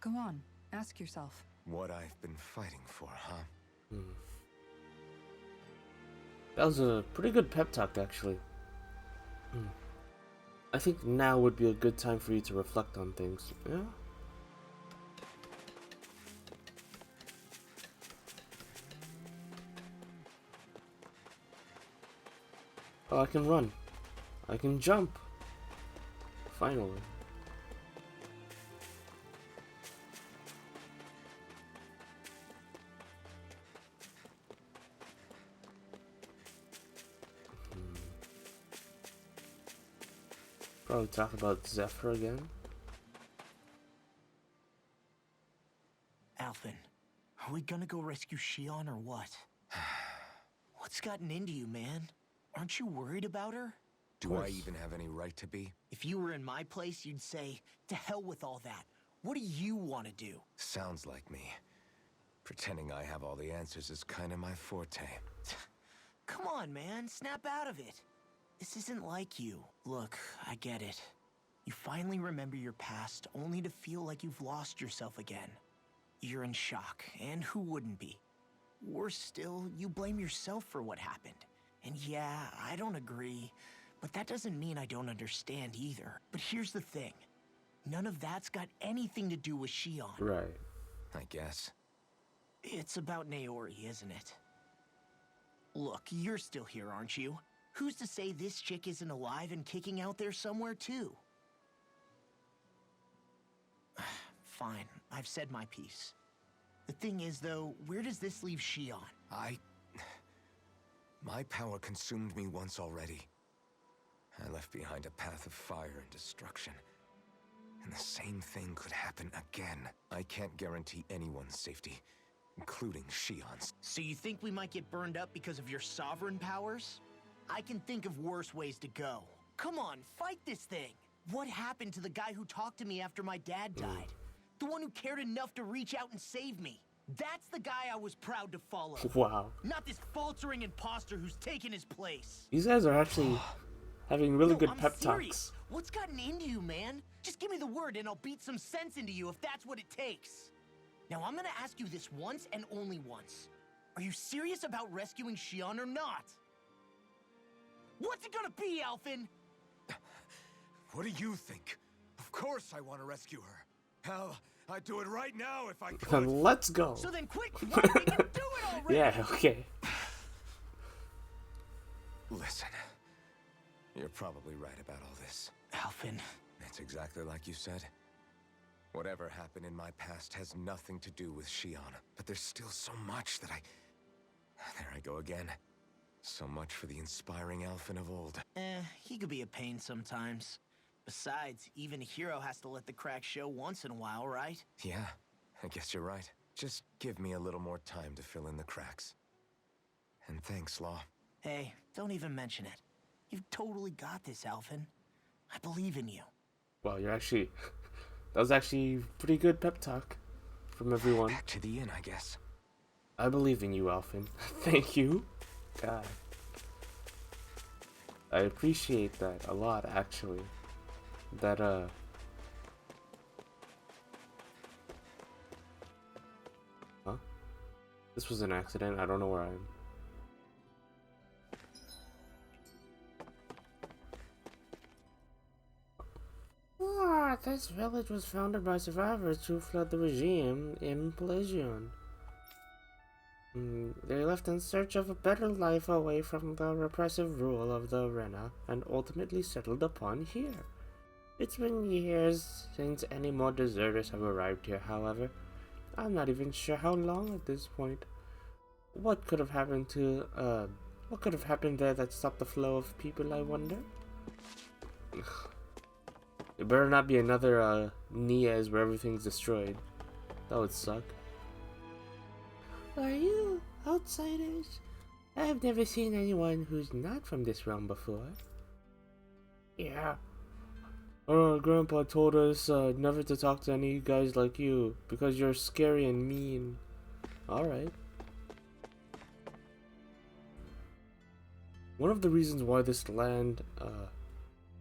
Go on, ask yourself. What I've been fighting for, huh? That was a pretty good pep talk, actually. I think now would be a good time for you to reflect on things. Yeah? Oh, I can run. I can jump. Finally. Probably talk about Zephyr again. Alphen, are we gonna go rescue Shion or what? What's gotten into you, man? Aren't you worried about her? Do I even have any right to be? If you were in my place, you'd say, to hell with all that. What do you want to do? Sounds like me. Pretending I have all the answers is kind of my forte. Come on, man, snap out of it. This isn't like you. Look, I get it. You finally remember your past, only to feel like you've lost yourself again. You're in shock, and who wouldn't be? Worse still, you blame yourself for what happened. And yeah, I don't agree, but that doesn't mean I don't understand either. But here's the thing. None of that's got anything to do with Shion. Right. I guess. It's about Naori, isn't it? Look, you're still here, aren't you? Who's to say this chick isn't alive and kicking out there somewhere, too? Fine, I've said my piece. The thing is, though, where does this leave Shion? My power consumed me once already. I left behind a path of fire and destruction. And the same thing could happen again. I can't guarantee anyone's safety, including Shion's. So you think we might get burned up because of your sovereign powers? I can think of worse ways to go. Come on, fight this thing! What happened to the guy who talked to me after my dad died? The one who cared enough to reach out and save me. That's the guy I was proud to follow. Wow. Not this faltering imposter who's taken his place. These guys are actually having really good I'm pep serious. talks. What's gotten into you, man? Just give me the word and I'll beat some sense into you if that's what it takes. Now I'm gonna ask you this once and only once. Are you serious about rescuing Shion or not? What's it gonna be, Alphen? What do you think? Of course I want to rescue her. Hell, I'd do it right now if I could. Then let's go. So then quick, why don't we do it already? Yeah, okay. Listen, you're probably right about all this. Alphen. It's exactly like you said. Whatever happened in my past has nothing to do with Shion. But there's still so much that There I go again. So much for the inspiring Alphen of old. He could be a pain sometimes. Besides, even a hero has to let the cracks show once in a while, right? Yeah, I guess you're right. Just give me a little more time to fill in the cracks. And thanks, Law. Hey, don't even mention it. You've totally got this, Alphen. I believe in you. Well, you're actually... That was actually pretty good pep talk from everyone. Back to the inn, I guess. I believe in you, Alphen. Thank you. God. I appreciate that a lot, actually. That, Huh? This was an accident. I don't know where I am. This village was founded by survivors who fled the regime in Pelagion. They left in search of a better life away from the repressive rule of the arena and ultimately settled upon here. It's been years since any more deserters have arrived here, however. I'm not even sure how long at this point. What could have happened there that stopped the flow of people, I wonder? It better not be another Nias where everything's destroyed. That would suck. Are you outsiders? I have never seen anyone who's not from this realm before. Yeah. Our grandpa told us never to talk to any guys like you because you're scary and mean. Alright. One of the reasons why this land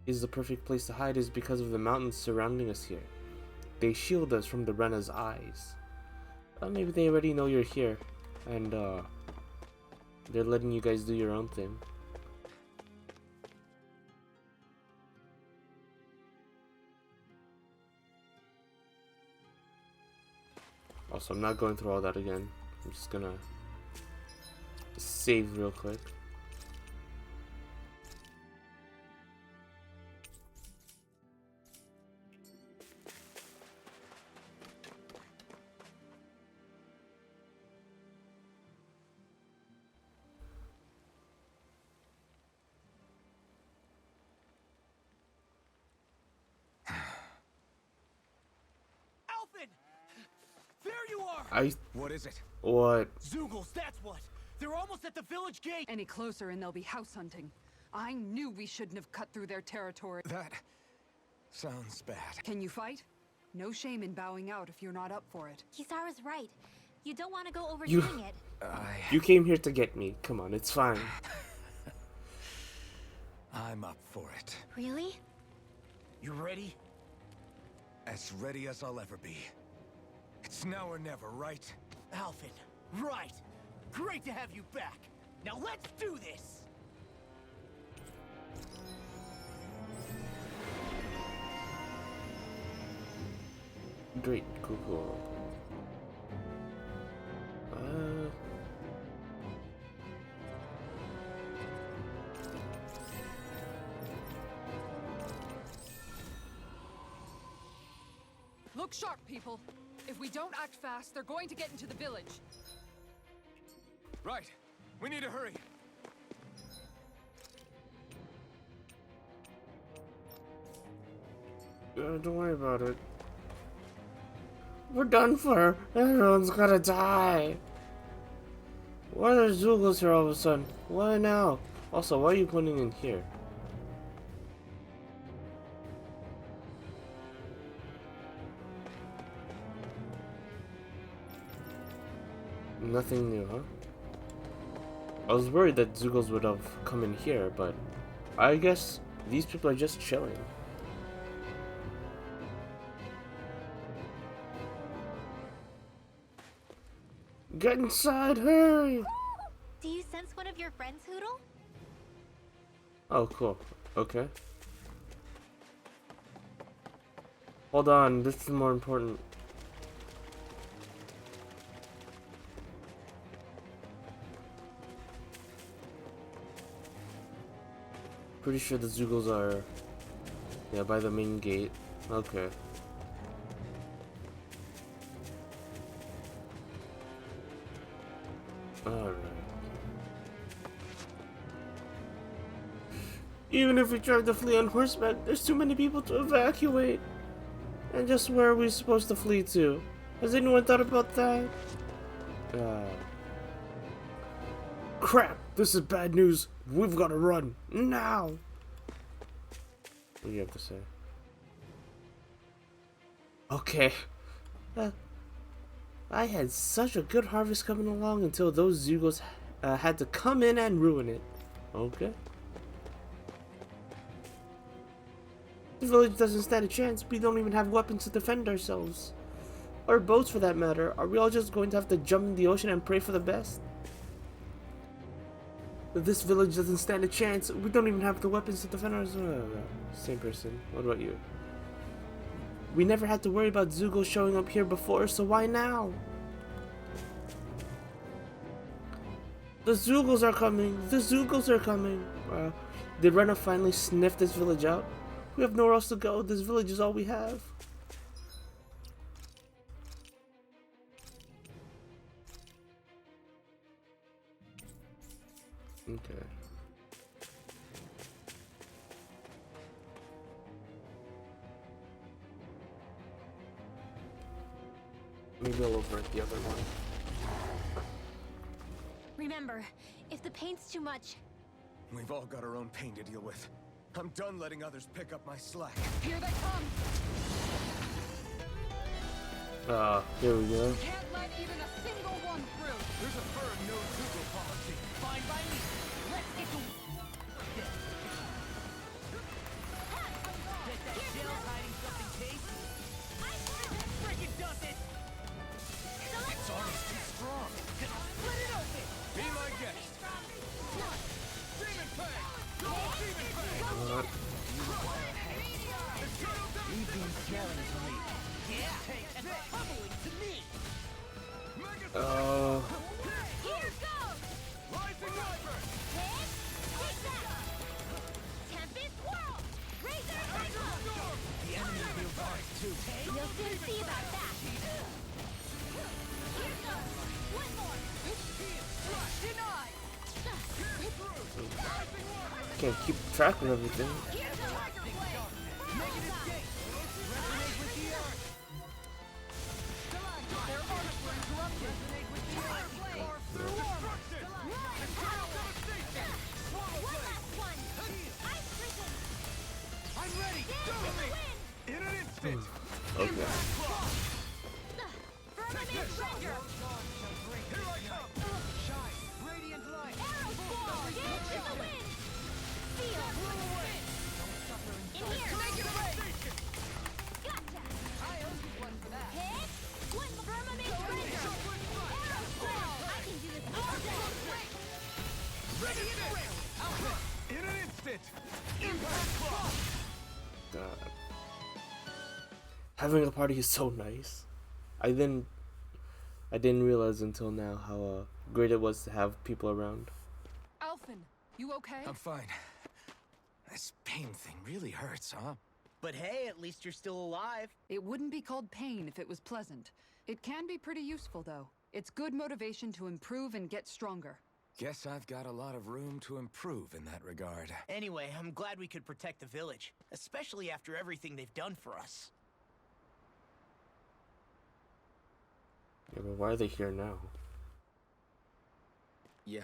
is the perfect place to hide is because of the mountains surrounding us here. They shield us from the Rena's eyes. Maybe they already know you're here, and they're letting you guys do your own thing. Also, I'm not going through all that again. I'm just gonna save real quick. What is it? What? Zeugles, that's what! They're almost at the village gate! Any closer and they'll be house hunting. I knew we shouldn't have cut through their territory. That sounds bad. Can you fight? No shame in bowing out if you're not up for it. Kisara's right. You don't want to go overdoing it. You came here to get me. Come on, it's fine. I'm up for it. Really? You ready? As ready as I'll ever be. It's now or never, right? Alphen, right. Great to have you back. Now let's do this! Great, cool. Look sharp, people. If we don't act fast, they're going to get into the village. Right. We need to hurry. Don't worry about it. We're done for. Everyone's gonna die. Why are there Zoogles here all of a sudden? Why now? Also, why are you pointing in here? Nothing new, huh? I was worried that Zoogles would have come in here, but I guess these people are just chilling. Get inside, hurry! Do you sense one of your friends, Hoodle? Oh, cool. Okay. Hold on, this is more important. Pretty sure the Zoogles are, yeah, by the main gate. Okay. Alright. Even if we tried to flee on horseback, there's too many people to evacuate. And just where are we supposed to flee to? Has anyone thought about that? Crap! This is bad news. We've got to run now. What do you have to say? Okay. I had such a good harvest coming along until those Zoogles had to come in and ruin it. Okay. The village doesn't stand a chance. We don't even have weapons to defend ourselves. Or boats for that matter. Are we all just going to have to jump in the ocean and pray for the best? This village doesn't stand a chance. We don't even have the weapons to defend ourselves. Same person. What about you? We never had to worry about Zoogles showing up here before, so why now? The Zoogles are coming! The Zoogles are coming! Did Rena finally sniff this village out? We have nowhere else to go. This village is all we have. Okay. Maybe I'll overt the other one. Remember, if the paint's too much, We've all got our own pain to deal with. I'm done letting others pick up my slack. Here they come! Here we go. Can't let even a single one through! There's a firm no Google policy. Fine by me. Let's get to get that shell hiding something tasty. Freaking does it! It's almost too strong. Split it open! Be my guest. Demon Fang! Go Demon Fang! You've been yelling to me. Yeah, take and pummeling to me. here goes! Rising Wyvern! Hit! Take that! Tempest Whirl! Razor Cyclone! The enemy feels ours too. You'll soon see about that! Here goes! One more! Denied! Can't keep track of everything. Here goes! Tiger Blade! Resonate with the earth! Their arms were interrupted! Resonate with the Tiger Blade! Destruction! Eternal devastation! Swallow One Blade! last one! Ice Prison! I'm ready! Dance Go in the me! wind! In an instant! Okay. Firmament Render! Here I come! Shine! Radiant light! Arrow Squall! Dance in the wind! Seal! In here! Gotcha! I owe you one for that. Hit! One Firmament Render! Arrow Squall! I can do this all day! Ready in it! In an instant! Impact Claw! God. Having a party is so nice. I didn't realize until now how great it was to have people around. Alphen, you okay? I'm fine. This pain thing really hurts, huh? But hey, at least you're still alive. It wouldn't be called pain if it was pleasant. It can be pretty useful, though. It's good motivation to improve and get stronger. Guess I've got a lot of room to improve in that regard. Anyway, I'm glad we could protect the village, especially after everything they've done for us. Yeah, but why are they here now? Yeah.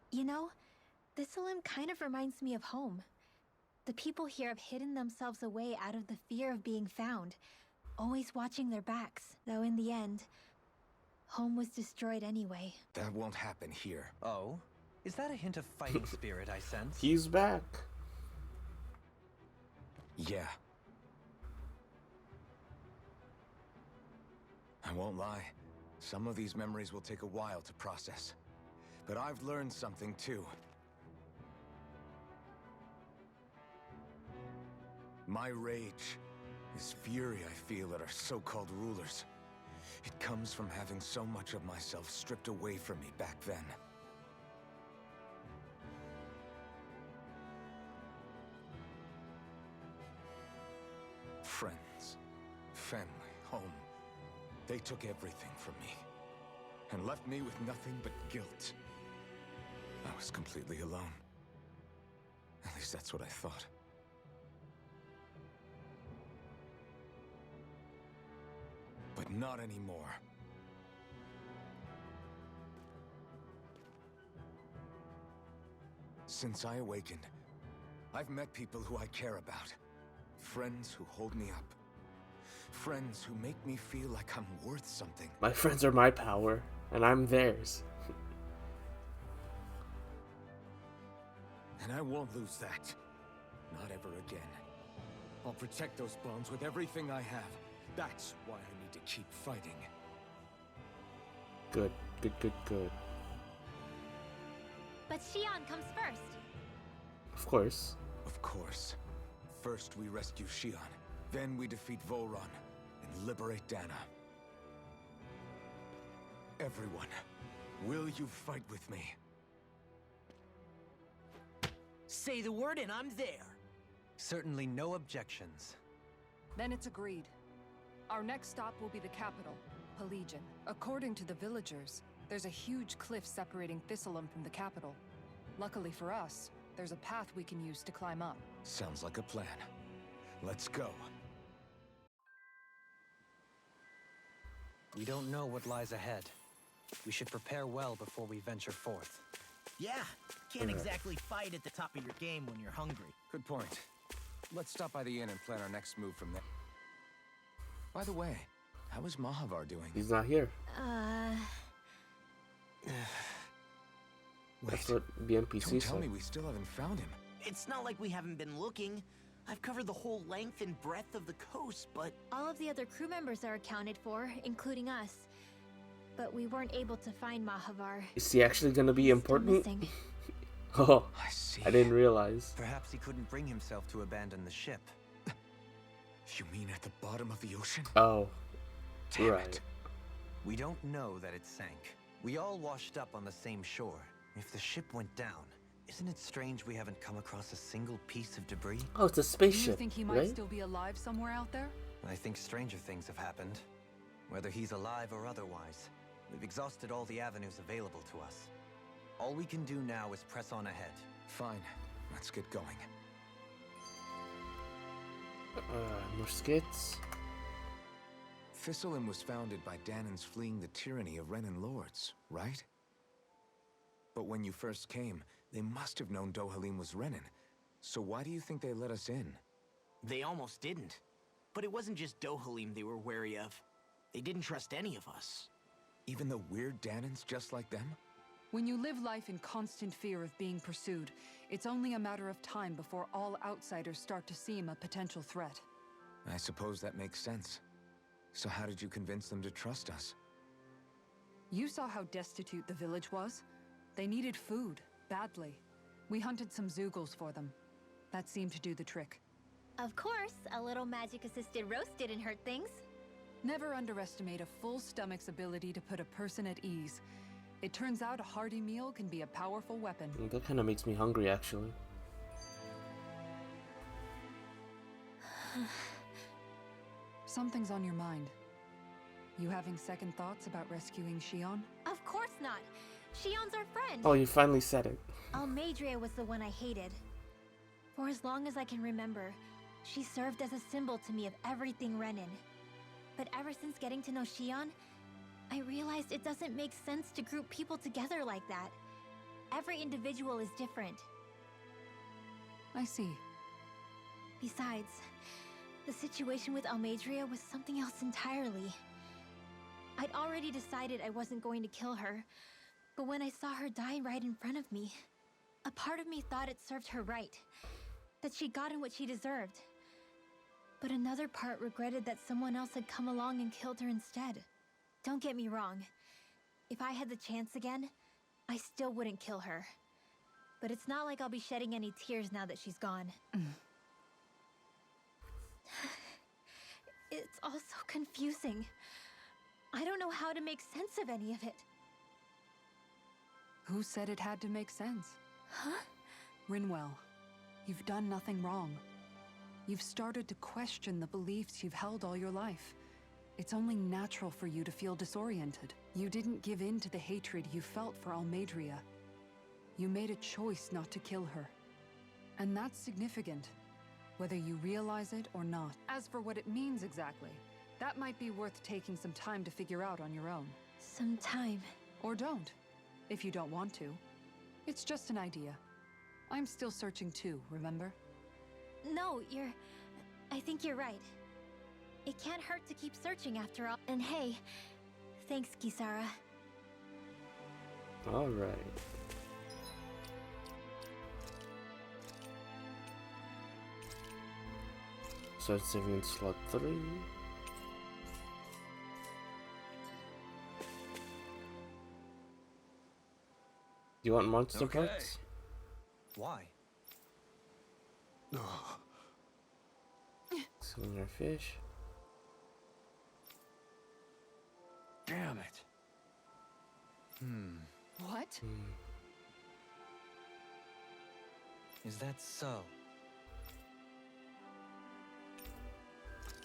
You know, Thistleum kind of reminds me of home. The people here have hidden themselves away out of the fear of being found, always watching their backs, though in the end, home was destroyed anyway. That won't happen here. Oh? Is that a hint of fighting spirit I sense? He's back. Yeah. I won't lie. Some of these memories will take a while to process. But I've learned something too. My rage, this fury I feel at our so-called rulers, it comes from having so much of myself stripped away from me back then. Friends, family, home. They took everything from me and left me with nothing but guilt. I was completely alone. At least that's what I thought. But not anymore. Since I awakened, I've met people who I care about. Friends who hold me up. Friends who make me feel like I'm worth something. My friends are my power, and I'm theirs. And I won't lose that. Not ever again. I'll protect those bonds with everything I have. That's why I need to keep fighting. Good, good, good, good. But Xion comes first. Of course. Of course. First we rescue Xion. Then we defeat Volron and liberate Dana. Everyone, will you fight with me? Say the word and I'm there. Certainly no objections. Then it's agreed. Our next stop will be the capital, Pelegion. According to the villagers, there's a huge cliff separating Thistleum from the capital. Luckily for us, there's a path we can use to climb up. Sounds like a plan. Let's go. We don't know what lies ahead. We should prepare well before we venture forth. Yeah, can't exactly fight at the top of your game when you're hungry. Good point. Let's stop by the inn and plan our next move from there. By the way, how is Mahavar doing? He's not here. That's Wait, what the NPC don't tell said. me we still haven't found him. It's not like we haven't been looking. I've covered the whole length and breadth of the coast, but All of the other crew members are accounted for, including us. But we weren't able to find Mahavar. Is he actually gonna be Still important? missing. Oh, I see. I didn't realize. Perhaps he couldn't bring himself to abandon the ship. You mean at the bottom of the ocean? Oh, Damn right. it. We don't know that it sank. We all washed up on the same shore. If the ship went down, isn't it strange we haven't come across a single piece of debris? Oh, it's a Do you spaceship, think he might right? still be alive somewhere out there? I think stranger things have happened. Whether he's alive or otherwise, we've exhausted all the avenues available to us. All we can do now is press on ahead. Fine, let's get going. More skits. Thistleum was founded by Danans fleeing the tyranny of Renan lords, right? But when you first came, they must have known Dohalim was Renan. So why do you think they let us in? they almost didn't. But it wasn't just Dohalim they were wary of. They didn't trust any of us. Even the weird Danans just like them? When you live life in constant fear of being pursued, it's only a matter of time before all outsiders start to seem a potential threat. I suppose that makes sense. So how did you convince them to trust us? You saw how destitute the village was. They needed food, badly. We hunted some Zeugles for them. That seemed to do the trick. Of course, a little magic-assisted roast didn't hurt things. Never underestimate a full stomach's ability to put a person at ease. It turns out a hearty meal can be a powerful weapon. That kind of makes me hungry, actually. Something's on your mind. You having second thoughts about rescuing Shion? Of course not. Shion's our friend. Oh, you finally said it. Almeidrea was the one I hated. For as long as I can remember, she served as a symbol to me of everything Renin. But ever since getting to know Shion, I realized it doesn't make sense to group people together like that. Every individual is different. I see. Besides, the situation with Almeidrea was something else entirely. I'd already decided I wasn't going to kill her, but when I saw her die right in front of me, a part of me thought it served her right, that she'd gotten what she deserved. But another part regretted that someone else had come along and killed her instead. Don't get me wrong. If I had the chance again, I still wouldn't kill her. But it's not like I'll be shedding any tears now that she's gone. It's all so confusing. I don't know how to make sense of any of it. Who said it had to make sense? Huh? Rinwell, you've done nothing wrong. You've started to question the beliefs you've held all your life. It's only natural for you to feel disoriented. You didn't give in to the hatred you felt for Almeidrea. You made a choice not to kill her. And that's significant, whether you realize it or not. As for what it means exactly, that might be worth taking some time to figure out on your own. Some time. Or don't, if you don't want to. It's just an idea. I'm still searching too, remember? No, I think you're right. It can't hurt to keep searching after all. And hey, thanks, Kisara. Alright. Start saving in slot 3. You want monster Okay. parts? Why? Silver fish. Damn it. What? Is that so?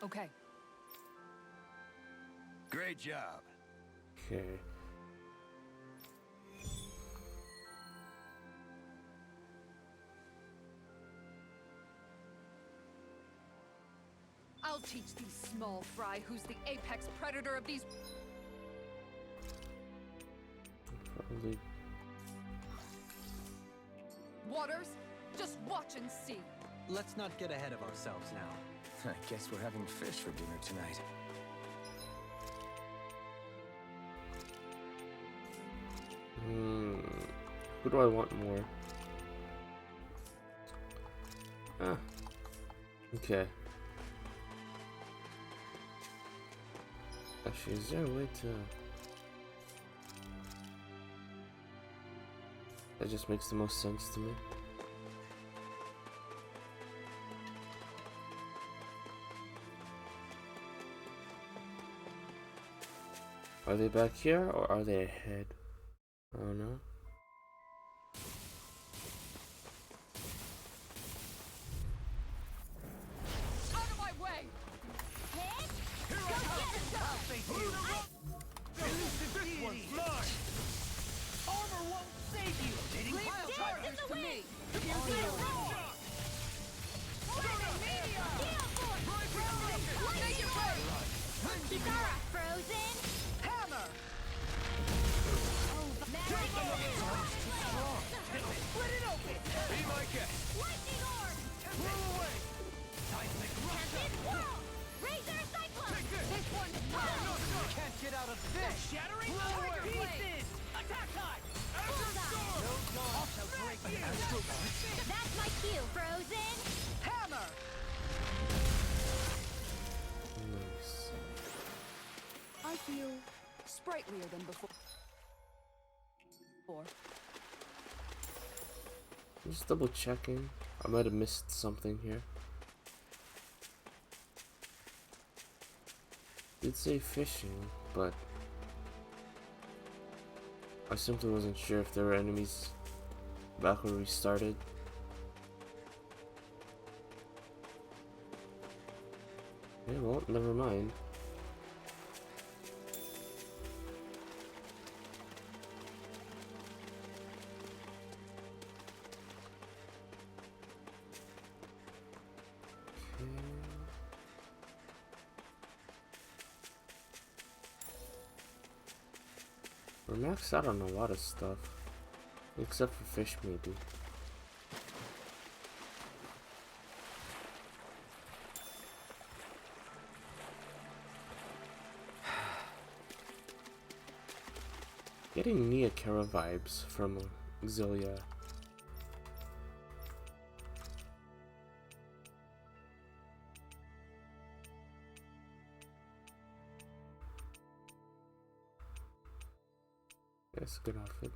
Okay. Great job. Okay. I'll teach these small fry who's the apex predator of these... Probably. waters. Just watch and see. Let's not get ahead of ourselves now. I guess we're having fish for dinner tonight. Who do I want more? Ah. Okay. Actually, is there a way to... That just makes the most sense to me. Are they back here or are they ahead? I don't know. Out of my way! This one's mine. Armor won't save you! Leave charges to me! Kisara, frozen! Hammer! Split it open! Be my guest. Lightning orb! Blow away. Seismic Tempest whirl! Razor cyclone! This one! can't get out of this! Shattering Blow away. pieces! Attack time! Bullseye! No dawn shall break the astral arch. That's my cue, frozen! Hammer! Nice. I feel sprightlier than before. Just double checking. I might have missed something here. Did say fishing, but I simply wasn't sure if there were enemies back where we started. Okay, well, never mind. We're maxed out on a lot of stuff. Except for fish, maybe. Getting Nia Kara vibes from Xillia. That's a good outfit.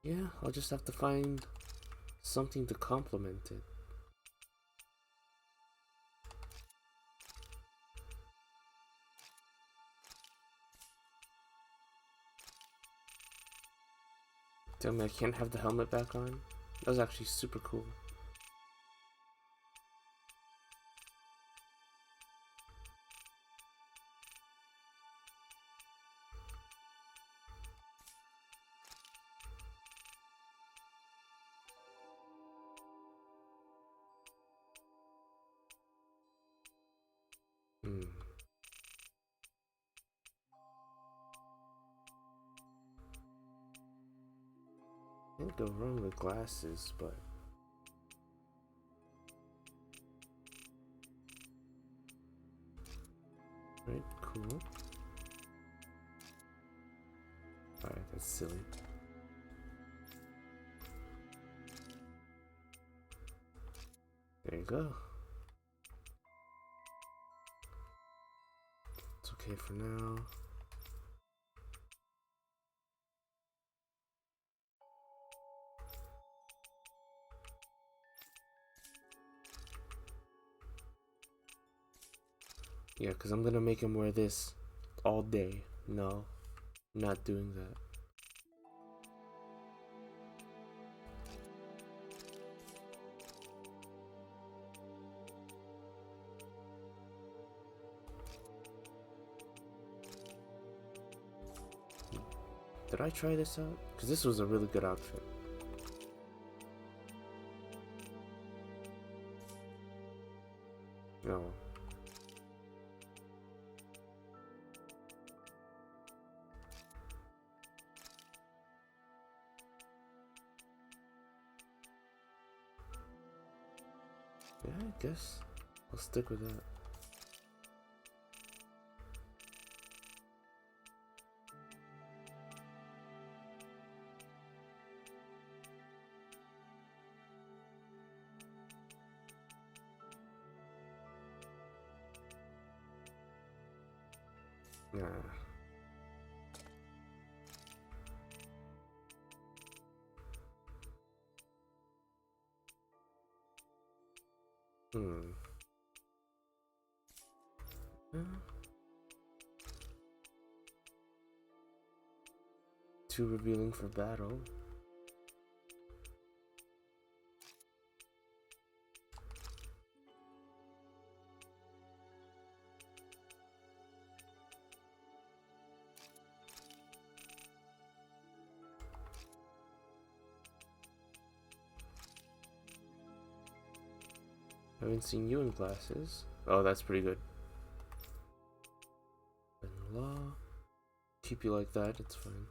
Yeah, I'll just have to find something to complement it. Tell me I can't have the helmet back on? That was actually super cool. Can't go wrong with glasses, but right, cool. Alright, that's silly. There you go. It's okay for now. Yeah, because I'm gonna make him wear this all day. No, not doing that. Did I try this out? Because this was a really good outfit. No. Yeah, I guess I'll stick with that. Nah. Too revealing for battle. Haven't seen you in glasses. Oh, that's pretty good. Law. Keep you like that, it's fine.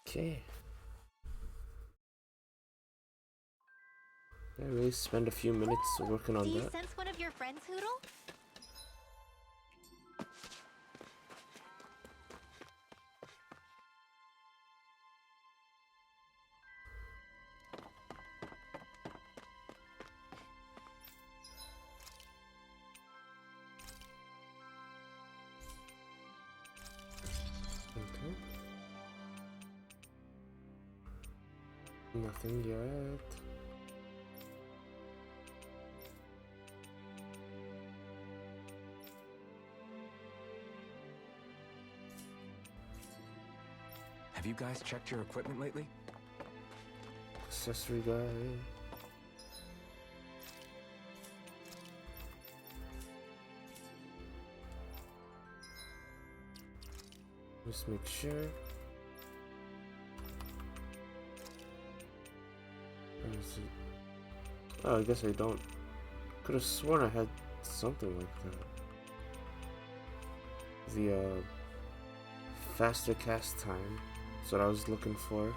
Okay. I really spend a few minutes working on Do you that. sense one of your friends, Hoodle? Nothing yet. Have you guys checked your equipment lately? Accessory guy. Just make sure. Where is it? Oh, I guess I don't. Could have sworn I had something like that. The faster cast time. That's what I was looking for.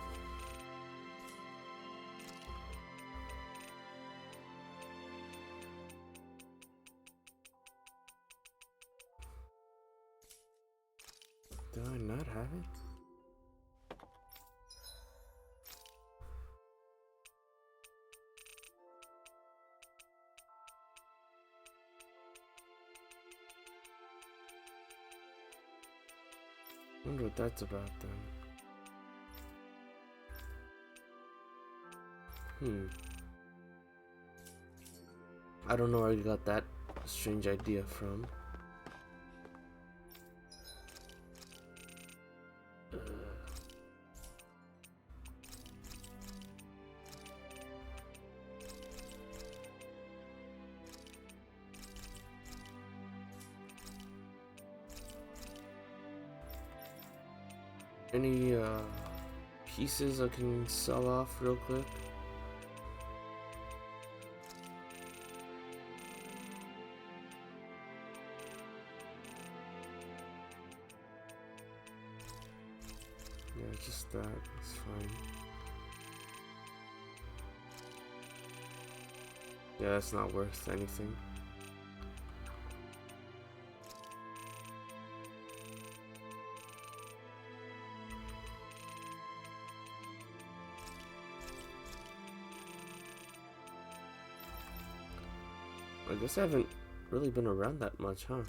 Do I not have it? Wonder what that's about then. I don't know where you got that strange idea from. Any pieces I can sell off real quick? Yeah, just that. It's fine. Yeah, that's not worth anything. I guess I haven't really been around that much, huh?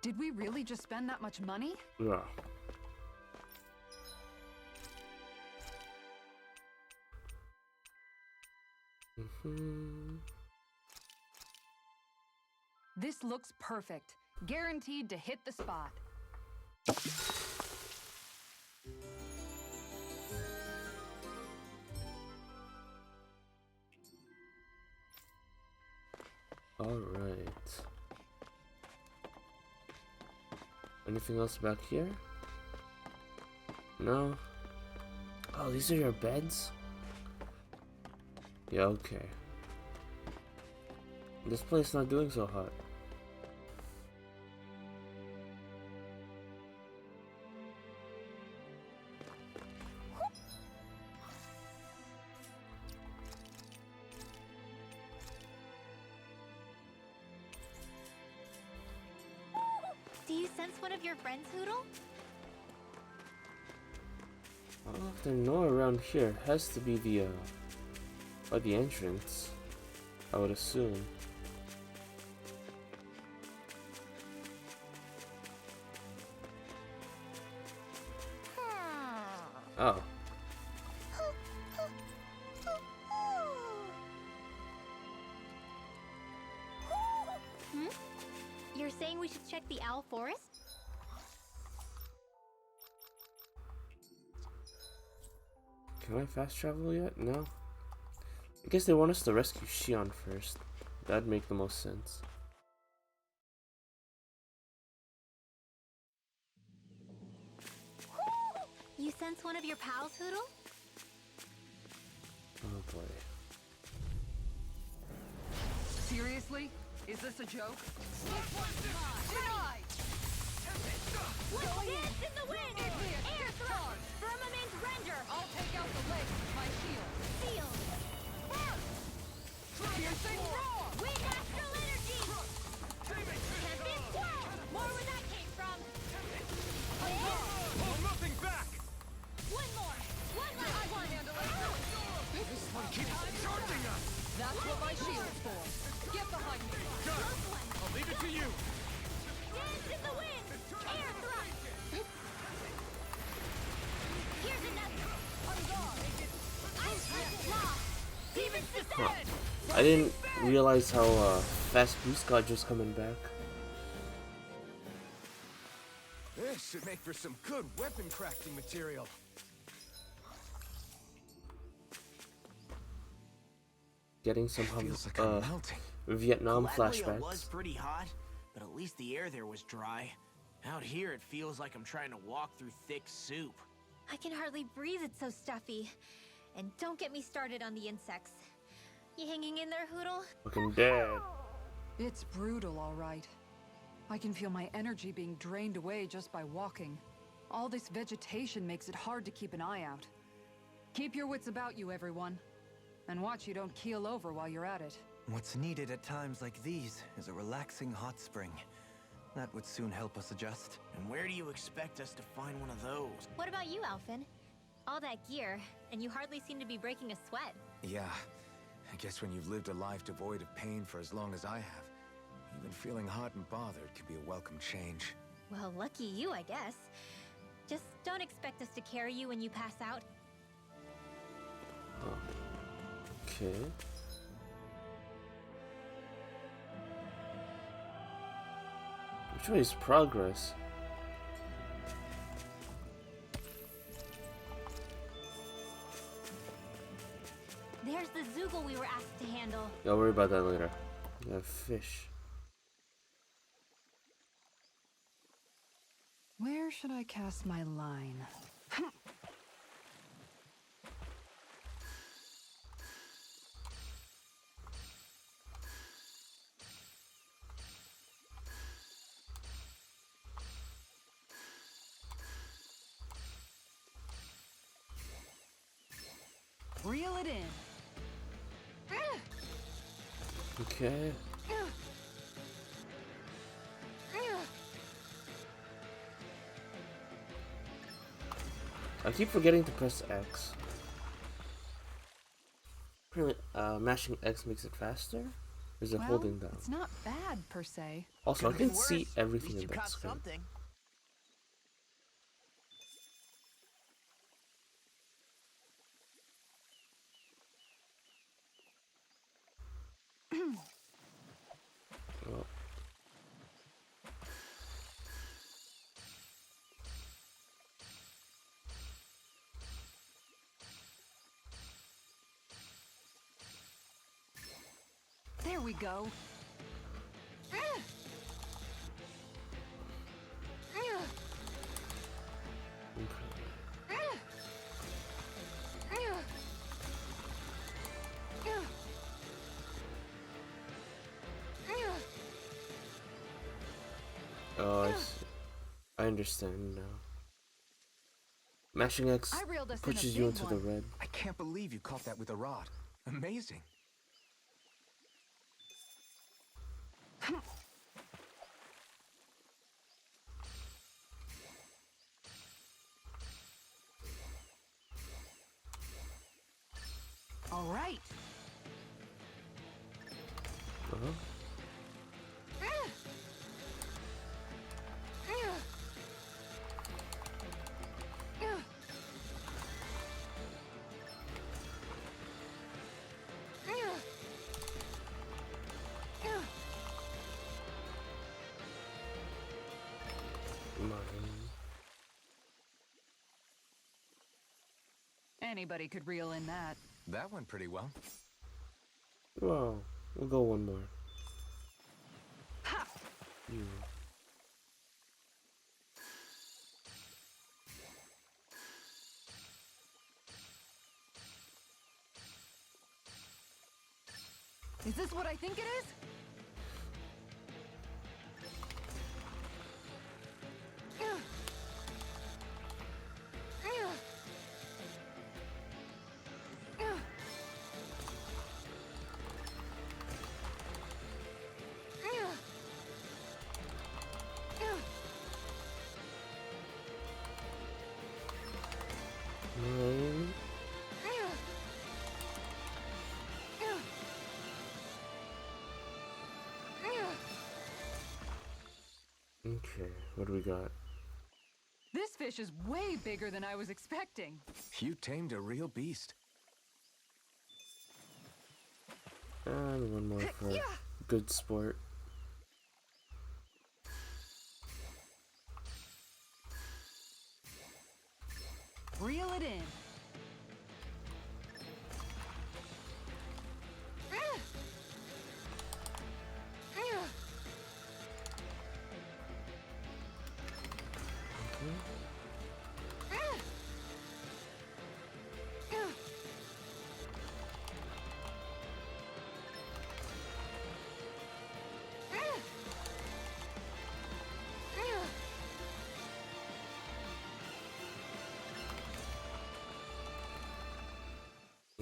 Did we really just spend that much money? Yeah. This looks perfect. Guaranteed to hit the spot. All right. Anything else back here? No. Oh, these are your beds? Yeah, okay. This place not doing so hot. Do you sense one of your friends, Hoodle? There no around here. Has to be the by the entrance, I would assume. Oh. You're saying we should check the Owl Forest? Can I fast travel yet? No. I guess they want us to rescue Shion first. That'd make the most sense. You sense one of your pals, Hoodle? Oh boy. Seriously? Is this a joke? Denied! One dance in the wind! Air thrust! Firmament render! I'll take out the legs with my shield. Seal! Piercing roar! Wind astral energy! Champion swirl! More where that came from! Hold nothing back! One more! One last I can handle it. This one keeps charging us! That's what my shield's for. Get behind me. Done! I'll leave it to you! Dance in the wind! Air thrust! Huh. I didn't realize how fast Beast got just coming back. This should make for some good weapon crafting material. Getting some Feels like I'm melting. Vietnam Gladly it was flashbacks. pretty hot, but at least the air there was dry. Out here, it feels like I'm trying to walk through thick soup. I can hardly breathe, it's so stuffy. And don't get me started on the insects. You hanging in there, Hoodle? Fucking dead. It's brutal, all right. I can feel my energy being drained away just by walking. All this vegetation makes it hard to keep an eye out. Keep your wits about you, everyone. And watch you don't keel over while you're at it. What's needed at times like these is a relaxing hot spring. That would soon help us adjust. And where do you expect us to find one of those? What about you, Alphen? All that gear, and you hardly seem to be breaking a sweat. Yeah, I guess when you've lived a life devoid of pain for as long as I have, even feeling hot and bothered could be a welcome change. Well, lucky you, I guess. Just don't expect us to carry you when you pass out. Okay. Which way is progress? There's the Zoogle we were asked to handle. I'll worry about that later. We have fish. Where should I cast my line? Reel it in. Okay. I keep forgetting to press X. Apparently, mashing X makes it faster? Or is it Well, holding down? it's not bad per se. Also, I Could've been can see worse. everything At least in you that caught screen. something. Oh. There we go. Oh, I see. I understand now. Mashing X I reeled us in a pushes you big into the one. red. I can't believe you caught that with a rod. Amazing. All right. Uh-huh. Mine. Anybody could reel in that. That went pretty well. Well, we'll go one more. Ha! You. Is this what I think it is? Mine. Okay, what do we got? This fish is way bigger than I was expecting. You tamed a real beast. And one more for good sport. Reel it in.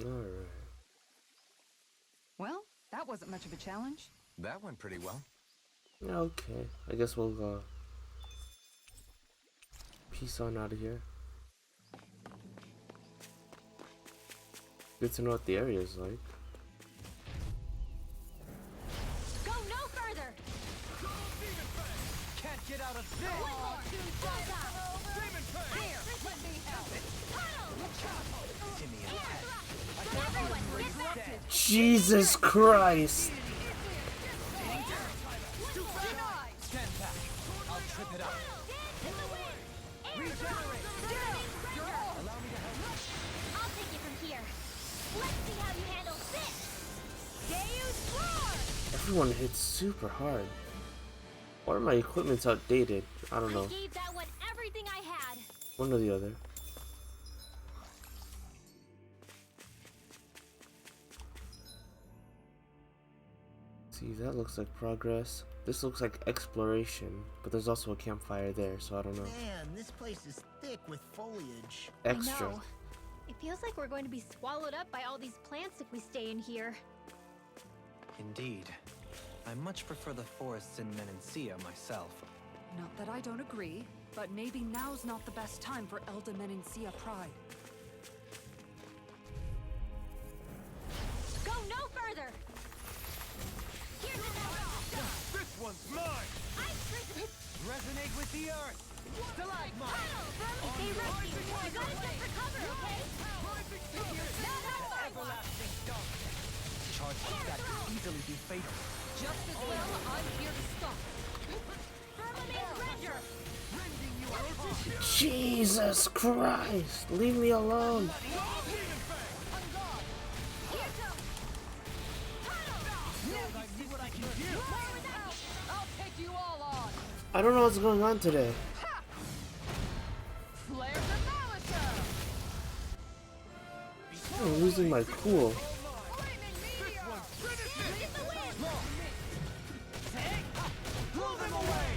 Alright. Well, that wasn't much of a challenge. That went pretty well. Okay. I guess we'll go. Peace on out of here. Good to know what the area is like. Go no further! Can't get out of this! Here, let me have it. Everyone, get back! Jesus Christ! Stand back. I'll trip it up. I'll take it from here. Let's see how you handle this! Deus Roar! Everyone hits super hard. Or my equipment's outdated. I don't know. I gave that one everything I had. One or the other. See, that looks like progress. This looks like exploration, but there's also a campfire there, so I don't know. Man, this place is thick with foliage. Extra. I know. It feels like we're going to be swallowed up by all these plants if we stay in here. Indeed. I much prefer the forests in Menancia myself. Not that I don't agree, but maybe now's not the best time for Elda Menancia pride. Go no further! Here's another! This one's mine! Resonate with the earth. Stalagmite. Stay rusty. You gotta jump for cover, okay? Everlasting darkness. Charge like that could easily be fatal. Just as well, I'm here to stop. Firmament Render! Jesus Christ! Leave me alone! I'll take you all on. I don't know what's going on today. Flare the Malachor. I'm losing my cool. Flaming meteor. Lead the wind! Blow them away!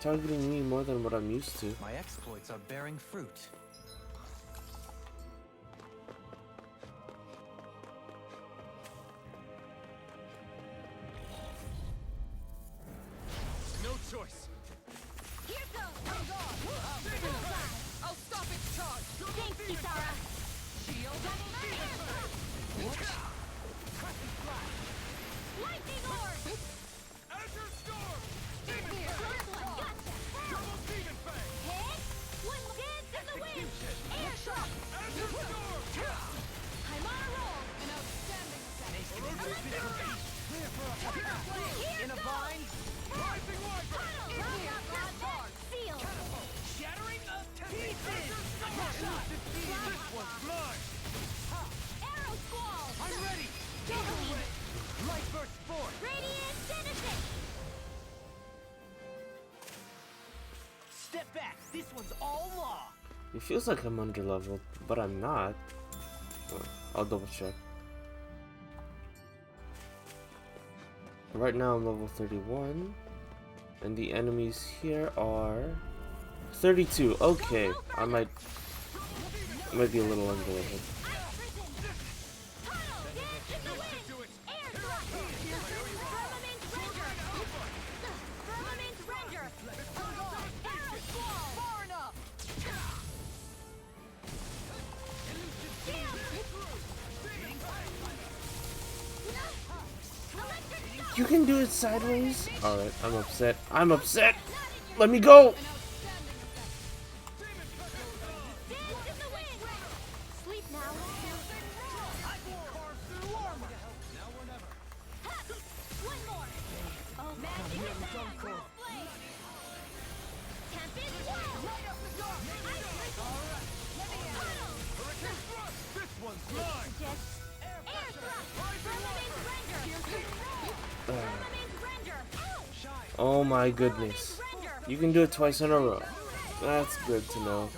Targeting me more than what I'm used to. My exploits are bearing fruit. No choice. Here goes! I'll stop its charge. Thanks, Kisara! Shield. Lightning Orb! Azure Storm! This one, gotcha! Double Demon Fang! Hit! One dance in the wind! Air shot! Azure Storm! I'm on a roll! An outstanding set. Here In a goes! vine. Rising Wyvern! Seal! Shattering of pieces. This one's mine! Arrow Squall! I'm ready! Juggling! Light Burst Force! Radiant Genesis! Step back. This one's all law. It feels like I'm underleveled, but I'm not. I'll double check. Right now I'm level 31. And the enemies here are 32. Okay, I might be a little underleveled. Ice Prison! Tunnel! Dance in the wind! Air Thrust! Firmament Render! Arrow Squall! Far enough. Electric Shock! You can do it sideways? Alright, I'm upset. I'm upset! Let me go! An Oh my goodness. You can do it twice in a row. That's good to know.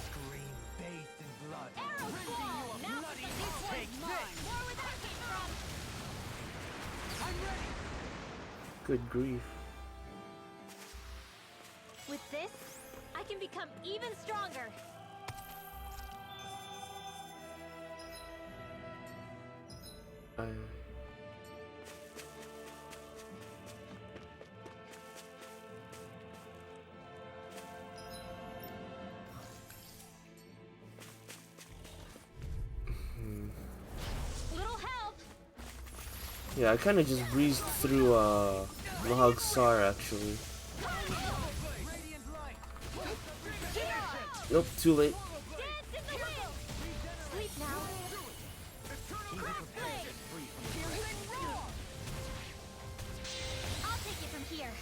Scream bathed in blood. Good grief. With this, I can become even stronger. Little help. Yeah, I kind of just breezed through Mahag Sar actually. Nope, too late. Dance in the wind. Sleep now. Craft blade. I'll take it from here.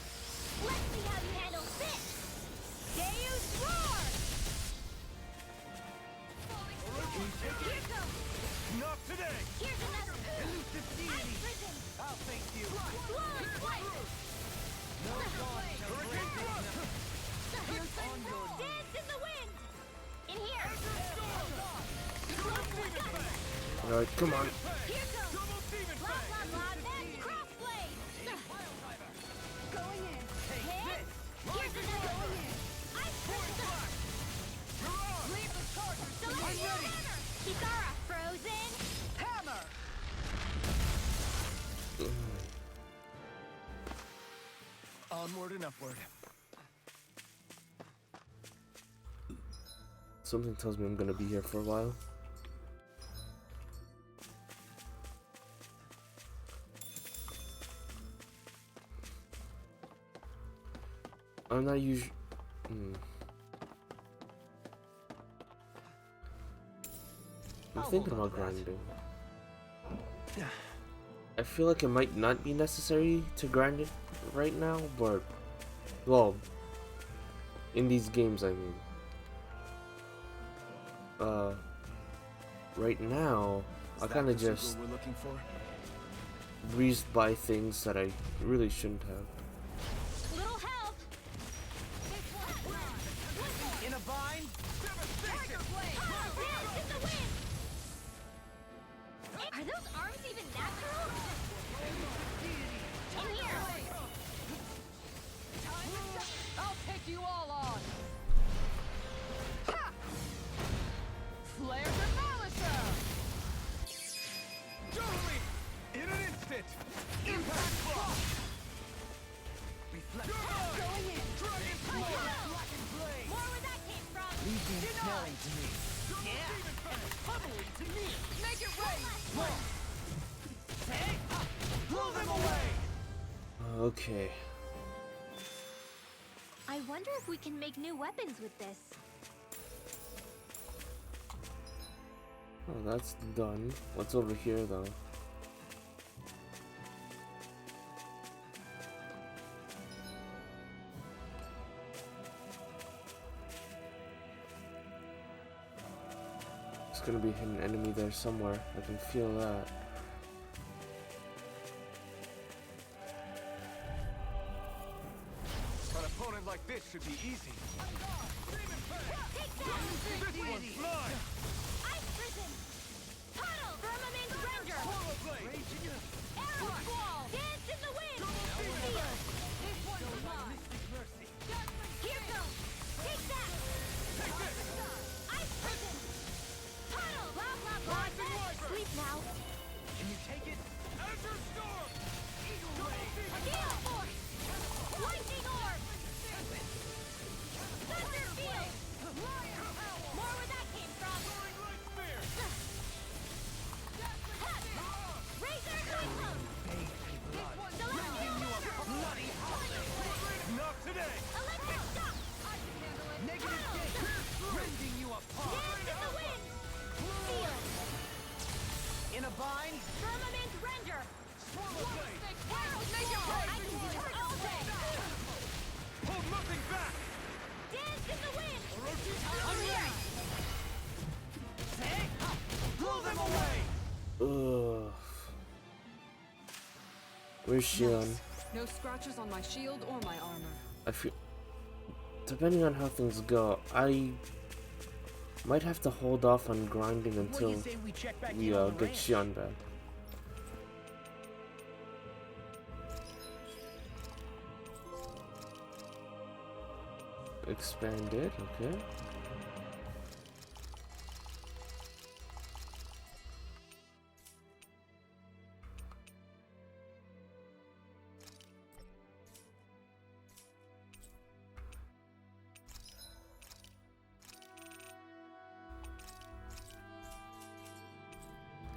Let's see how you handle this. Deus roar. Here goes. Not today! Here's another. Ice prison. I'll thank you. Blood flame. Dance in the wind. In here. Alright, come on. Here goes. Blah blah blah. That's cross blade. Going in. Hit. Here's another. Ice prison. Leave the charger. I'm ready. Kitara frozen. Hammer. Onward and upward. Something tells me I'm gonna be here for a while. I'm not usually. I'm thinking about grinding. I feel like it might not be necessary to grind it right now, but well, in these games, I mean. Right now, I kind of just we're looking for. breezed by things that I really shouldn't have. Little help. In a bind. Tiger blade. Dance in the wind. Are those arms even natural? In here. I'll take you all on. Ha! Flare Demolisher! Totally! In an instant! Impact block! Reflect. Going in. Dragon Black and blade. More where that came from. Leave the smelling to me. Yeah! And bubbling to me. Make it rain! Hey! Blow them away! Okay. I wonder if we can make new weapons with this. Oh, that's done. What's over here, though? There's gonna be a hidden enemy there somewhere. I can feel that. An opponent like this should be easy. Take that! This one's mine! Ice prison! Tunnel! Firmament render! Arrow squall! Dance in the wind! Seal! This one's mine! Here goes! Take that! Ice prison! Tunnel! Blah blah blah! Sleep now! Can you take it? Azure Storm! Gale force! Lightning orb! Thunder field! More where that came from! Light Spear! Razor Cyclone! Not today! Electric shock! Negative gate. Rending you apart. Dance in the wind! Seal! In a bind. Firmament render! Arrow Make it squall! rain! I can do it all day! Hold nothing back! Dance in the wind! I'm ready. Hey! Blow them away. Where's Shion? Nice. No scratches on my shield or my armor. I feel, depending on how things go, I might have to hold off on grinding What do until you say we check back we in on the get ranch? Shion back. Expanded, okay.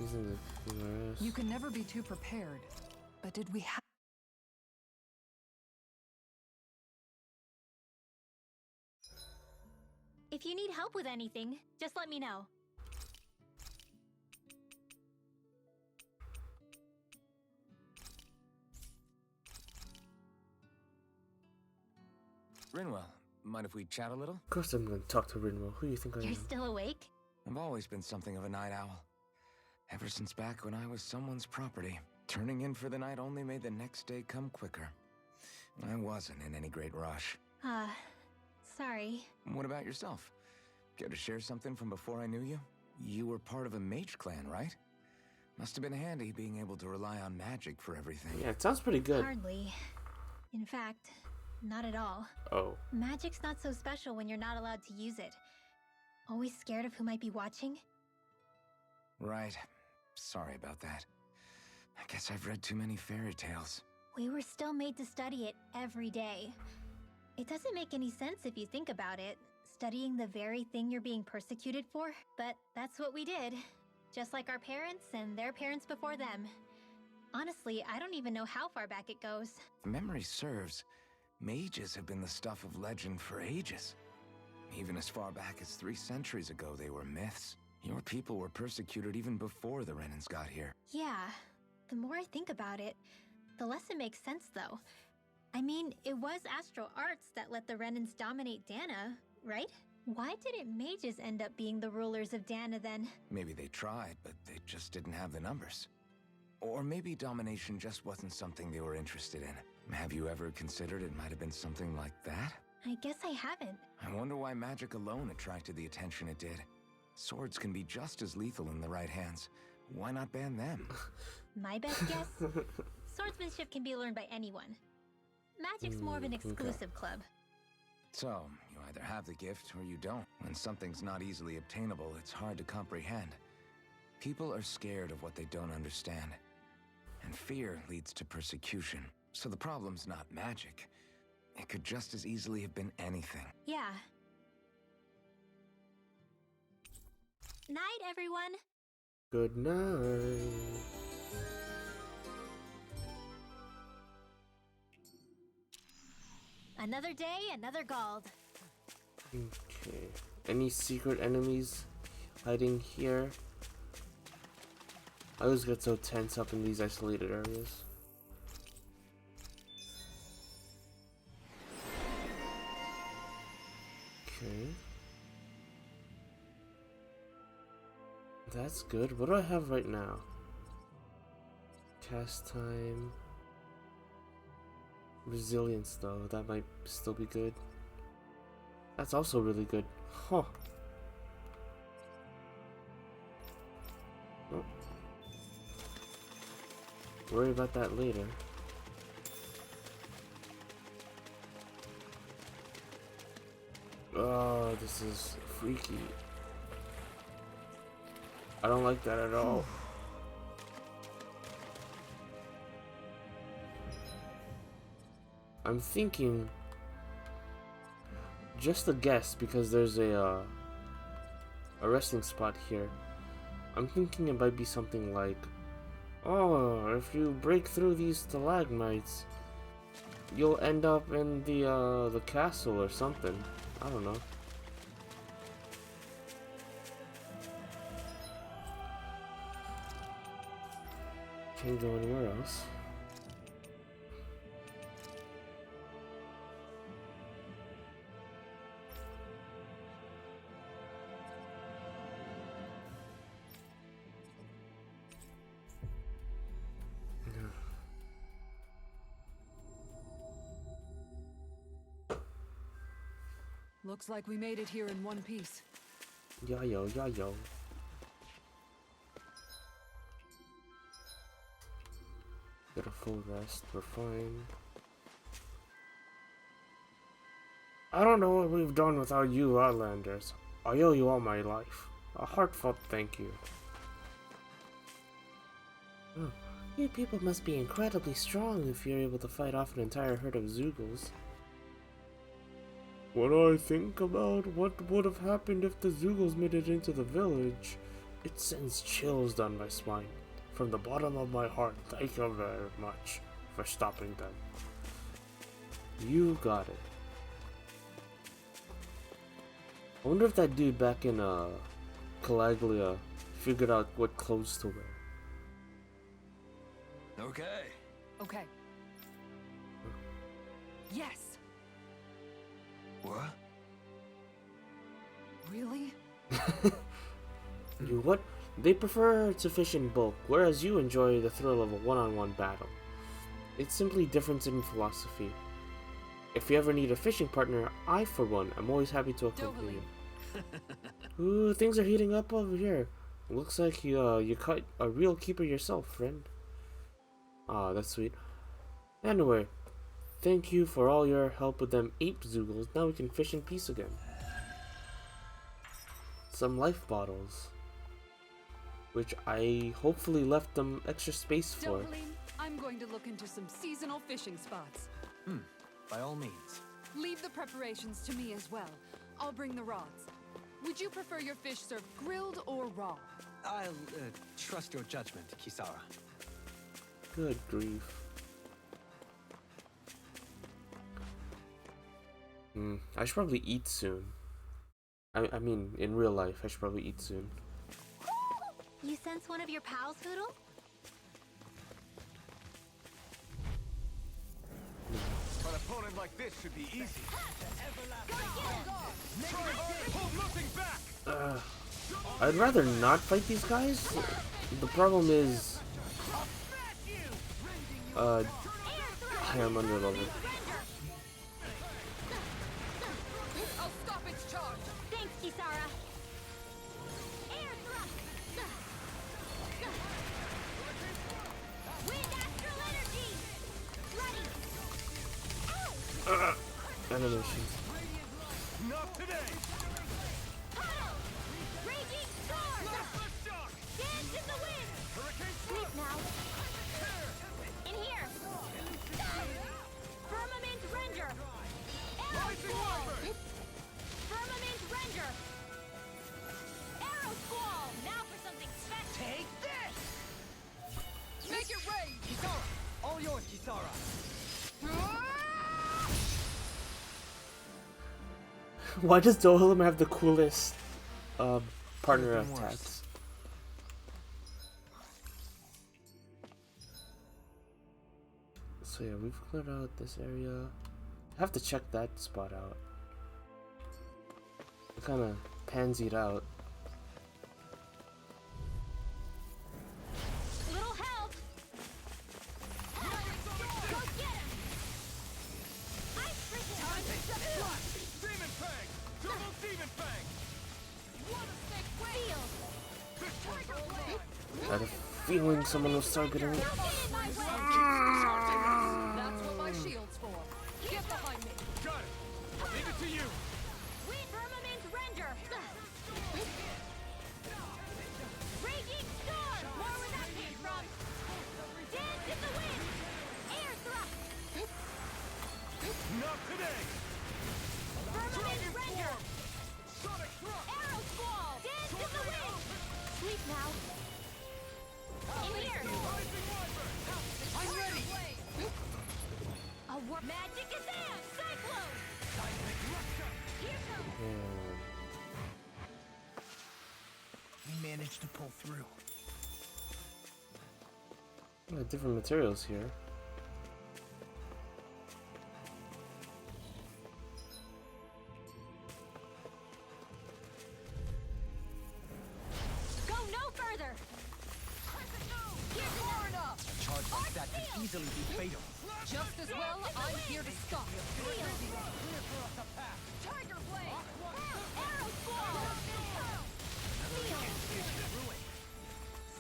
These are the QRS. You can never be too prepared. But did we have... If you need help with anything, just let me know. Rinwell, mind if we chat a little? Of course I'm gonna talk to Rinwell. Who do you think I You're am? still awake? I've always been something of a night owl. Ever since back when I was someone's property. Turning in for the night only made the next day come quicker. I wasn't in any great rush. Sorry. What about yourself? Care to share something from before I knew you? You were part of a mage clan, right? Must have been handy being able to rely on magic for everything. Yeah, it sounds pretty good. Hardly. In fact, not at all. Oh. Magic's not so special when you're not allowed to use it. Always scared of who might be watching? Right. Sorry about that. I guess I've read too many fairy tales. We were still made to study it every day. It doesn't make any sense if you think about it, studying the very thing you're being persecuted for, but that's what we did. Just like our parents and their parents before them. Honestly, I don't even know how far back it goes. If memory serves, mages have been the stuff of legend for ages. Even as far back as 3 centuries ago, they were myths. Your people were persecuted even before the Renans got here. Yeah, the more I think about it, the less it makes sense though. I mean, it was astral arts that let the Renans dominate Dana, right? Why didn't mages end up being the rulers of Dana then? Maybe they tried, but they just didn't have the numbers. Or maybe domination just wasn't something they were interested in. Have you ever considered it might have been something like that? I guess I haven't. I wonder why magic alone attracted the attention it did. Swords can be just as lethal in the right hands. Why not ban them? My best guess? Swordsmanship can be learned by anyone. Magic's more of an exclusive club. So, you either have the gift or you don't. When something's not easily obtainable, it's hard to comprehend. People are scared of what they don't understand. And fear leads to persecution. So the problem's not magic. It could just as easily have been anything. Yeah. Night, everyone! Good night. Another day, another Gald. Okay. Any secret enemies hiding here? I always get so tense up in these isolated areas. Okay. That's good. What do I have right now? Cast time. Resilience though, that might still be good. That's also really good. Huh. Oh. Worry about that later. Oh, this is freaky. I don't like that at all. I'm thinking, just a guess because there's a resting spot here. I'm thinking it might be something like, oh, if you break through these stalagmites, you'll end up in the castle or something. I don't know. Can't go anywhere else. Looks like we made it here in one piece. Yeah, yo, yeah, yo. Get a full rest. We're fine. I don't know what we've done without you, Outlanders. I owe you all my life. A heartfelt thank you. Oh, you people must be incredibly strong if you're able to fight off an entire herd of Zoogles. When I think about what would have happened if the Zoogles made it into the village, it sends chills down my spine. From the bottom of my heart, thank you very much for stopping them. You got it. I wonder if that dude back in Calaglia figured out what clothes to wear. Okay. Okay. Yes. What? Really? You what? They prefer to fish in bulk, whereas you enjoy the thrill of a one-on-one battle. It's simply difference in philosophy. If you ever need a fishing partner, I, for one, am always happy to accompany you. Ooh, things are heating up over here. Looks like you caught a real keeper yourself, friend. Ah, that's sweet. Anyway, thank you for all your help with them ape Zoogles. Now we can fish in peace again. Some life bottles, which I hopefully left them extra space for. Doubling, I'm going to look into some seasonal fishing spots. By all means. Leave the preparations to me as well. I'll bring the rods. Would you prefer your fish served grilled or raw? I'll trust your judgment, Kisara. Good grief. I should probably eat soon. I mean, in real life, I should probably eat soon. You sense one of your pals, Hoodle? An opponent like this should be easy. Hold nothing back. I'd rather not fight these guys. The problem is, I am under level. I'll stop its charge. Thanks, Kisara. Air thrust. Wind astral energy. Ready. Animations. Not today. Raging storm. Dance in the wind. Sleep now. In here. Firmament render. Arrow squall. Firmament render. Arrow squall. Now for something special. Take this! Make it rain! Kisara! All yours, Kisara! Why does Dohillim have the coolest partner Could've been worse. attacks? So yeah, we've cleared out this area. I have to check that spot out. It kind of pansied out. Little help. Go get him. Ice prison. Demon Fang. Double Demon Fang. Field. This one's all mine. I had a feeling someone was targeting me. That's what my shield's for. Get behind me. Got it. Leave it to you. Firmament render. Raging storm. More where that came from. Dance in the wind. Air thrust. Not today. Firmament render. Sonic thrust. Arrow squall. Dance in the wind. Sleep now. In here. Rising Wyvern. I'm ready. Magic is there. Cyclone. Here comes. We managed to pull through. Different materials here. Go no further. Here's far enough. A charge like that could easily be fatal. Just as well, I'm here to stop you. Tiger Blade! Arrow Squall!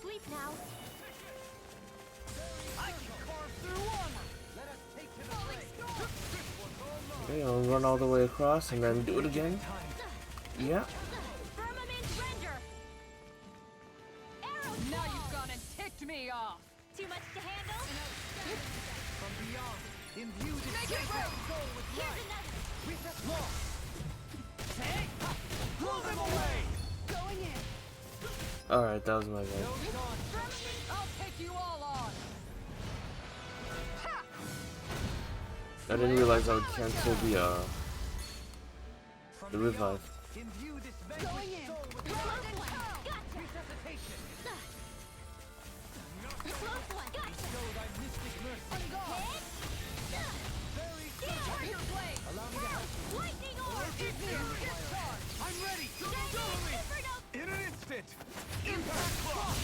Sleep now. I can carve through armor. Let us take to the fray. This one's all mine. Okay, I'll run all the way across and then do it again. Yeah. Firmament Render. Arrow Now Squall. you've gone and ticked me off. Too much to handle? From beyond, imbue this Make it sacred rain. soul with Here's light. another. Recess lost. Take! Blow them away! Going in. Alright, that was my bad. No taunt. I'll take you all on. Ha! I didn't realize I would cancel From the revive. beyond, imbue this Going vanquished in. soul with Close light. one. Gotcha. Resuscitation. Close one. Gotcha. Show thy mystic mercy. Hit. Very Tiger Blade! Allow me to help you. Lightning Orb. Get charged! I'm ready. Inferno. In an instant. Impact clock.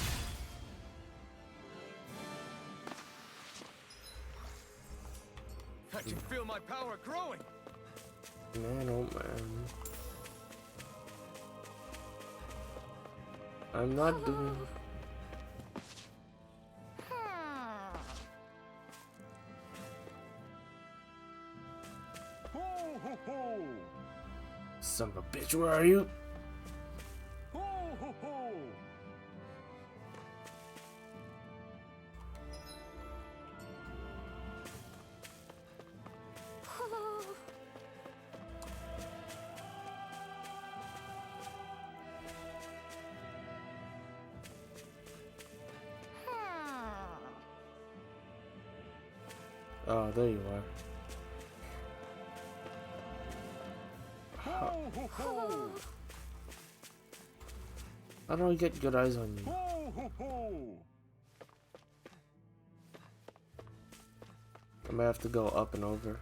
I can feel my power growing. Man, oh man. I'm not doing... Ho ho ho. Son of a bitch, where are you? Ho ho ho. Oh, there you are. Ho ho ho. How do I get good eyes on you? Ho ho ho. I might have to go up and over.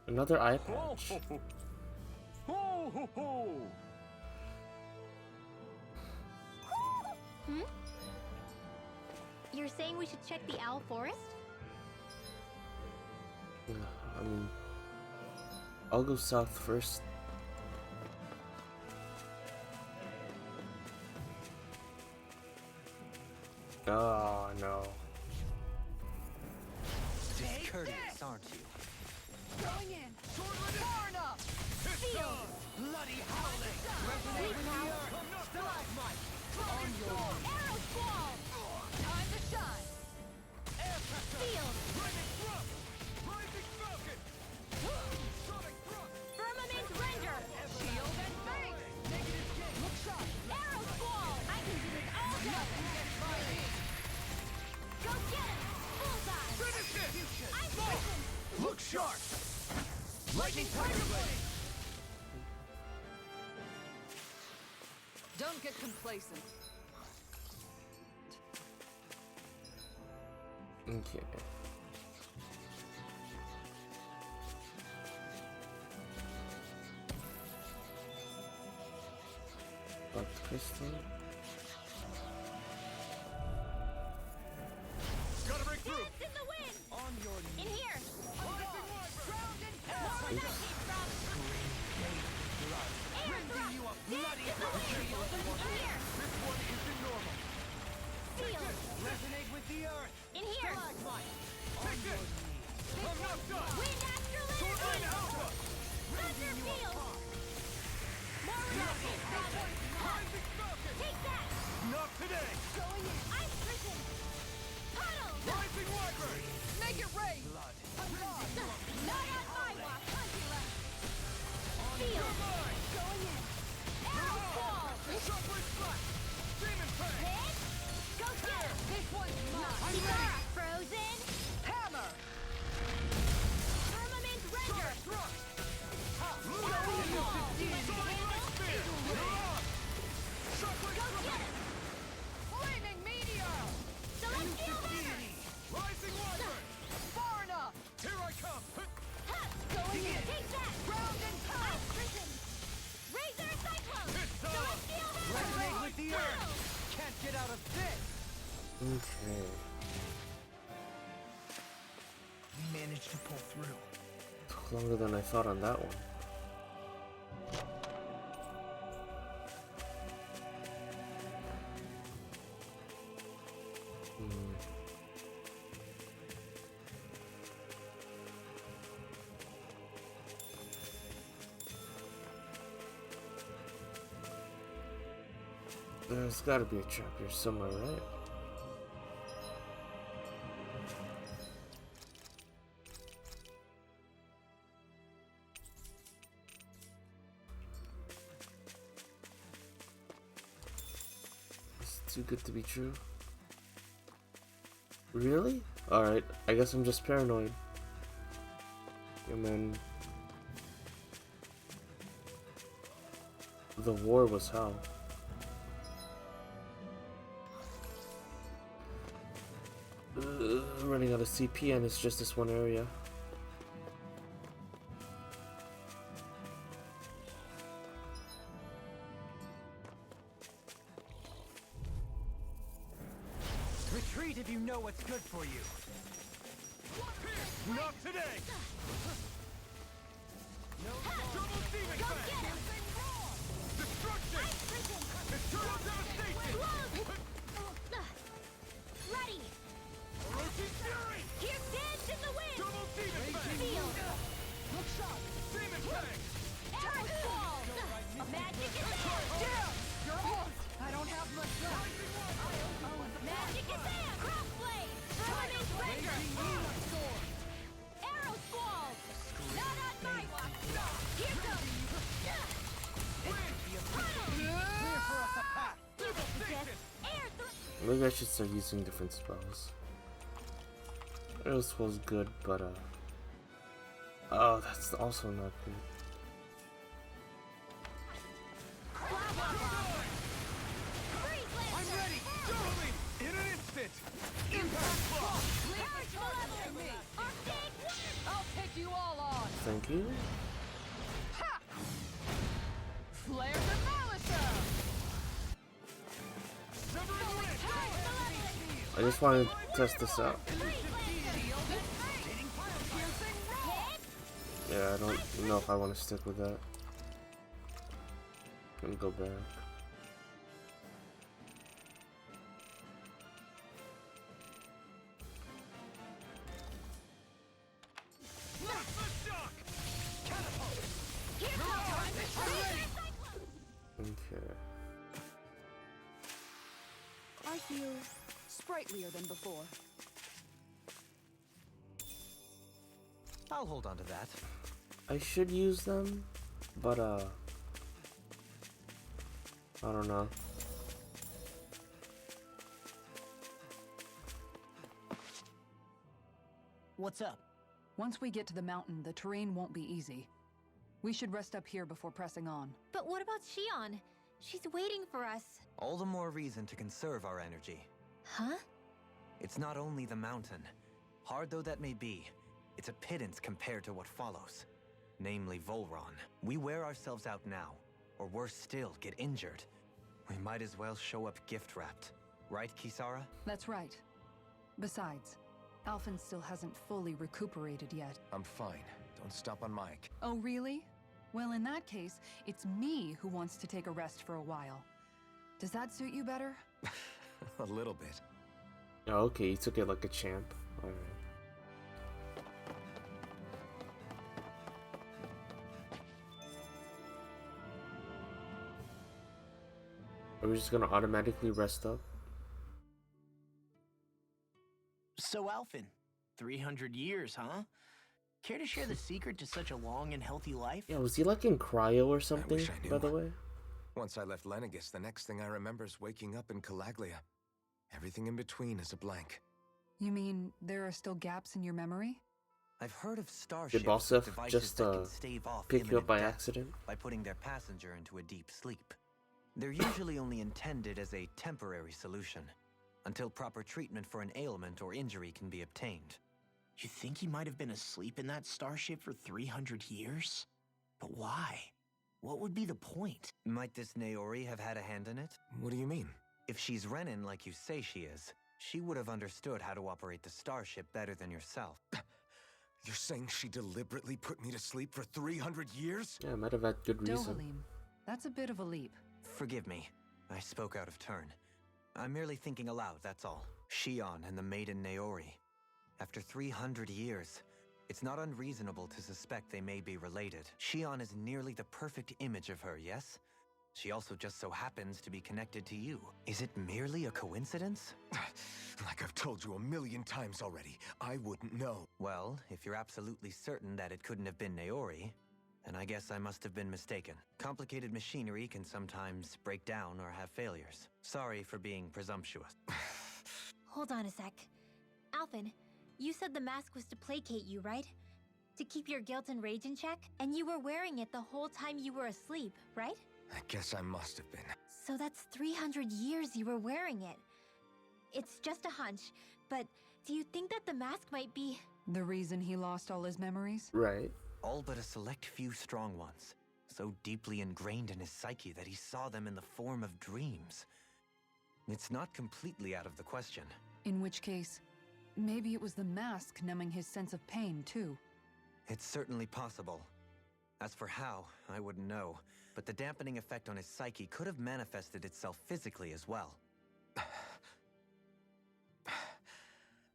Another eye Ho patch. ho ho. Ho ho ho. Hmm? You're saying we should check the Owl Forest? I mean, I'll go south first. Oh no. Discourteous, aren't you? Going in. Far enough. Bloody howling. Sleep now. Stalagmite. On your Arrow Squall. time to shine. Field. Rising thrust. Rising falcon. Sonic thrust. Firmament Render. Shield and face. Negative gain. Look sharp. Arrow Squall. I can do this all day. Go get him. Bullseye. Finish it. I'm prison. Look sharp. Lightning tiger blade. Don't get complacent. Okay. But crystal. Gotta break through. Dance in the wind. On your In knees. here. Rising wyvern. More where that came from. Air thrust. You a Dance bloody in the wind. In here. This one isn't normal. Field. Resonate with the earth. In here. Stalagmite. Take this. I'm not done. Wind Astral Sword Energy. Alpha. Thunder Field. More where that came from. Rising falcon. Take that. Not today. Going in. I'm prison. Puddle. Rising wyvern. Make it rain. Blood. Not on my watch. Field. Going in. Arrow Squall. Shockwave splash. Demon fang. Hit. Go get him. This one's mine. Star. Frozen. Hammer. Firmament Render. Thrust. Arrow Squall. Too much to handle. Shockwave Go splash. get him. Flaming meteor. Celestial Hammer. Rising wyvern. Okay. We managed to pull through. Took longer than I thought on that one. There's gotta be a trap here somewhere, right? It's too good to be true. Really? Alright, I guess I'm just paranoid. And then the war was hell. Running out of CP and it's just this one area. Retreat if you know what's good for you. Not today! Double demon fang! Destruction! Eternal devastation! Ready! Orochi's fury! Here stands in the wind! Double demon fang! Field! Look sharp! Demon fang! Arrow Squall! Magic is there! Down! You're almost! I don't have much left. Magic is there! Cross blade! Torment Breaker! Arrow Squall! Not on my watch! Here goes! Clear for us a path. Evil Possess! Air Thrust! Maybe I should start using different spells. Arrow Swell's good, but oh, that's also not good. I'm ready! Totally! In an instant! Impact block! Charge Malevolence! Arctic Wind! I'll take you all on. Thank you. Ha! Flare the Malisa! Severing wrist! Charge Malevolence! I just want to test this out. Yeah, I don't know if I want to stick with that. Let me go back. Okay. I feel sprightlier than before. I'll hold on to that. I should use them, but I don't know. What's up? Once we get to the mountain, the terrain won't be easy. We should rest up here before pressing on. But what about Shion? She's waiting for us. All the more reason to conserve our energy. Huh? It's not only the mountain. Hard though that may be, it's a pittance compared to what follows. Namely Volron. We wear ourselves out now, or worse still, get injured. We might as well show up gift-wrapped. Right, Kisara? That's right. Besides, Alphen still hasn't fully recuperated yet. I'm fine. Don't stop on Mike. Oh, really? Well, in that case, it's me who wants to take a rest for a while. Does that suit you better? A little bit. Oh, okay, you took it like a champ. Alright. Are we just gonna automatically rest up? So, Alphen, 300 years, huh? Care to share the secret to such a long and healthy life? Yeah, was he like in cryo or something, wish I by knew. the way? Once I left Lenegis, the next thing I remember is waking up in Calaglia. Everything in between is a blank. You mean there are still gaps in your memory? I've heard of starships Did with Bossef devices just that can stave off pick you up imminent by death accident? by putting their passenger into a deep sleep. They're usually only intended as a temporary solution, until proper treatment for an ailment or injury can be obtained. You think he might have been asleep in that starship for 300 years? But why? What would be the point? Might this Naori have had a hand in it? What do you mean? If she's Renin like you say she is, She would have understood how to operate the starship better than yourself. You're saying she deliberately put me to sleep for 300 years? Yeah, might have had good reason. Dohalim, that's a bit of a leap. Forgive me. I spoke out of turn. I'm merely thinking aloud, that's all. Shion and the maiden Naori. After 300 years, it's not unreasonable to suspect they may be related. Shion is nearly the perfect image of her, yes? She also just so happens to be connected to you. Is it merely a coincidence? Like I've told you a million times already, I wouldn't know. Well, if you're absolutely certain that it couldn't have been Naori, then I guess I must have been mistaken. Complicated machinery can sometimes break down or have failures. Sorry for being presumptuous. Hold on a sec. Alphen, you said the mask was to placate you, right? To keep your guilt and rage in check? And you were wearing it the whole time you were asleep, right? I guess I must have been. So that's 300 years you were wearing it. It's just a hunch, but do you think that the mask might be... The reason he lost all his memories? Right. All but a select few strong ones, so deeply ingrained in his psyche that he saw them in the form of dreams. It's not completely out of the question. In which case, maybe it was the mask numbing his sense of pain, too. It's certainly possible. As for how, I wouldn't know, but the dampening effect on his psyche could have manifested itself physically as well.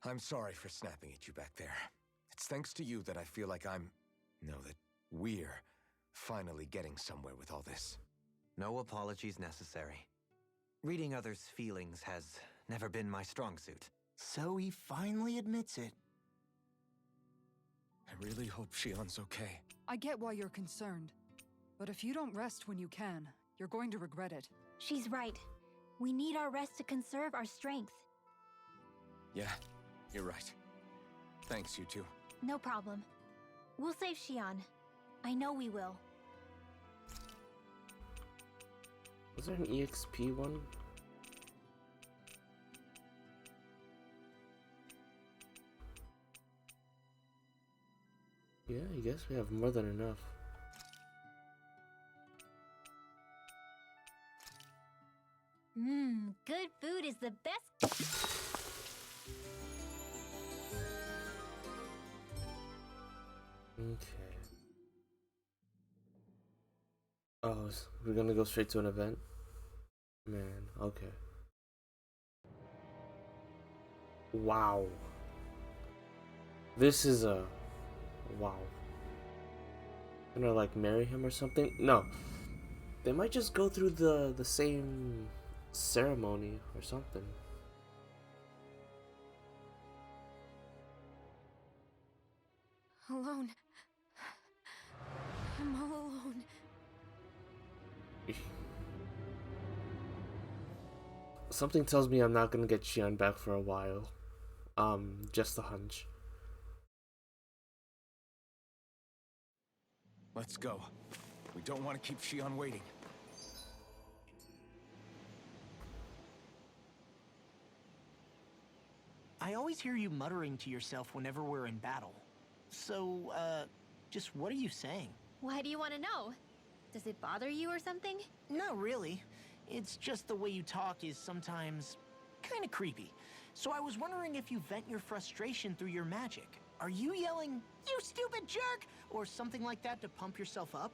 I'm sorry for snapping at you back there. It's thanks to you that I feel like that we're finally getting somewhere with all this. No apologies necessary. Reading others' feelings has never been my strong suit. So he finally admits it. I really hope Shion's okay. I get why you're concerned. But if you don't rest when you can, you're going to regret it. She's right. We need our rest to conserve our strength. Yeah, you're right. Thanks, you two. No problem. We'll save Shion. I know we will. Was there an EXP one? Yeah, I guess we have more than enough. Good food is the best. Okay. Oh, we're gonna go straight to an event? Man, okay. Wow. This is a... Wow. Gonna like marry him or something? No. They might just go through the same ceremony or something. Alone. I'm all alone. Something tells me I'm not gonna get Shion back for a while. Just a hunch. Let's go. We don't want to keep Shion waiting. I always hear you muttering to yourself whenever we're in battle. So, just what are you saying? Why do you want to know? Does it bother you or something? Not really. It's just the way you talk is sometimes kind of creepy. So I was wondering if you vent your frustration through your magic. Are you yelling, "You stupid jerk," or something like that to pump yourself up?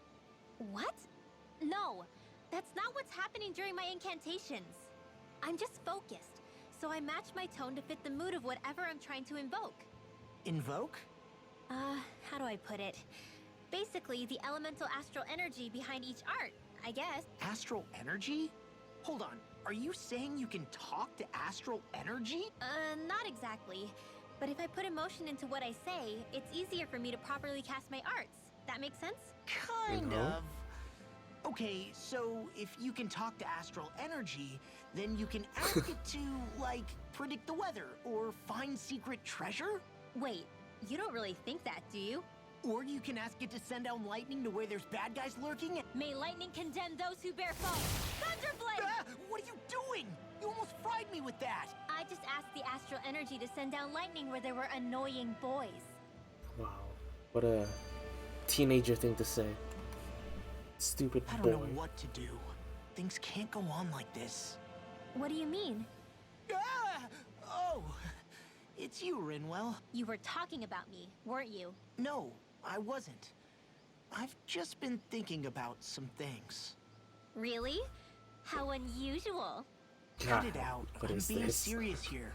What? No, that's not what's happening during my incantations. I'm just focused, so I match my tone to fit the mood of whatever I'm trying to invoke. Invoke? How do I put it? Basically, the elemental astral energy behind each art, I guess. Astral energy? Hold on, are you saying you can talk to astral energy? Not exactly. But if I put emotion into what I say, it's easier for me to properly cast my arts. That makes sense? Kind of. Okay, so if you can talk to astral energy, then you can ask it to, like, predict the weather or find secret treasure? Wait, you don't really think that, do you? Or you can ask it to send down lightning to where there's bad guys lurking? May lightning condemn those who bear false. Thunderblade! Ah, what are you doing? You almost fried me with that! I just asked the astral energy to send down lightning where there were annoying boys. Wow. What a teenager thing to say. Stupid I boy. don't know what to do. Things can't go on like this. What do you mean? Ah! it's you, Rinwell. You were talking about me, weren't you? No, I wasn't. I've just been thinking about some things. Really? How unusual. Cut it out. What I'm is being this? serious here.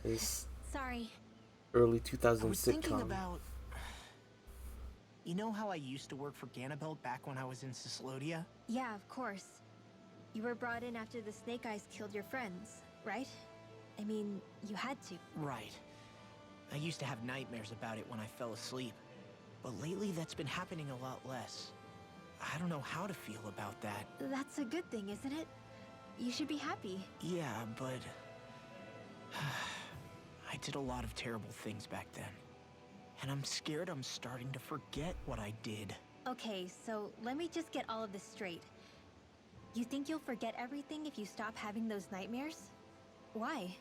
This Sorry. early I 2000s was thinking sitcom. about... You know how I used to work for Ganath back when I was in Cislodia? Yeah, of course. You were brought in after the Snake Eyes killed your friends, right? I mean, you had to. Right. I used to have nightmares about it when I fell asleep. But lately, that's been happening a lot less. I don't know how to feel about that. That's a good thing, isn't it? You should be happy. Yeah, but... I did a lot of terrible things back then. And I'm scared I'm starting to forget what I did. Okay, so let me just get all of this straight. You think you'll forget everything if you stop having those nightmares? Why?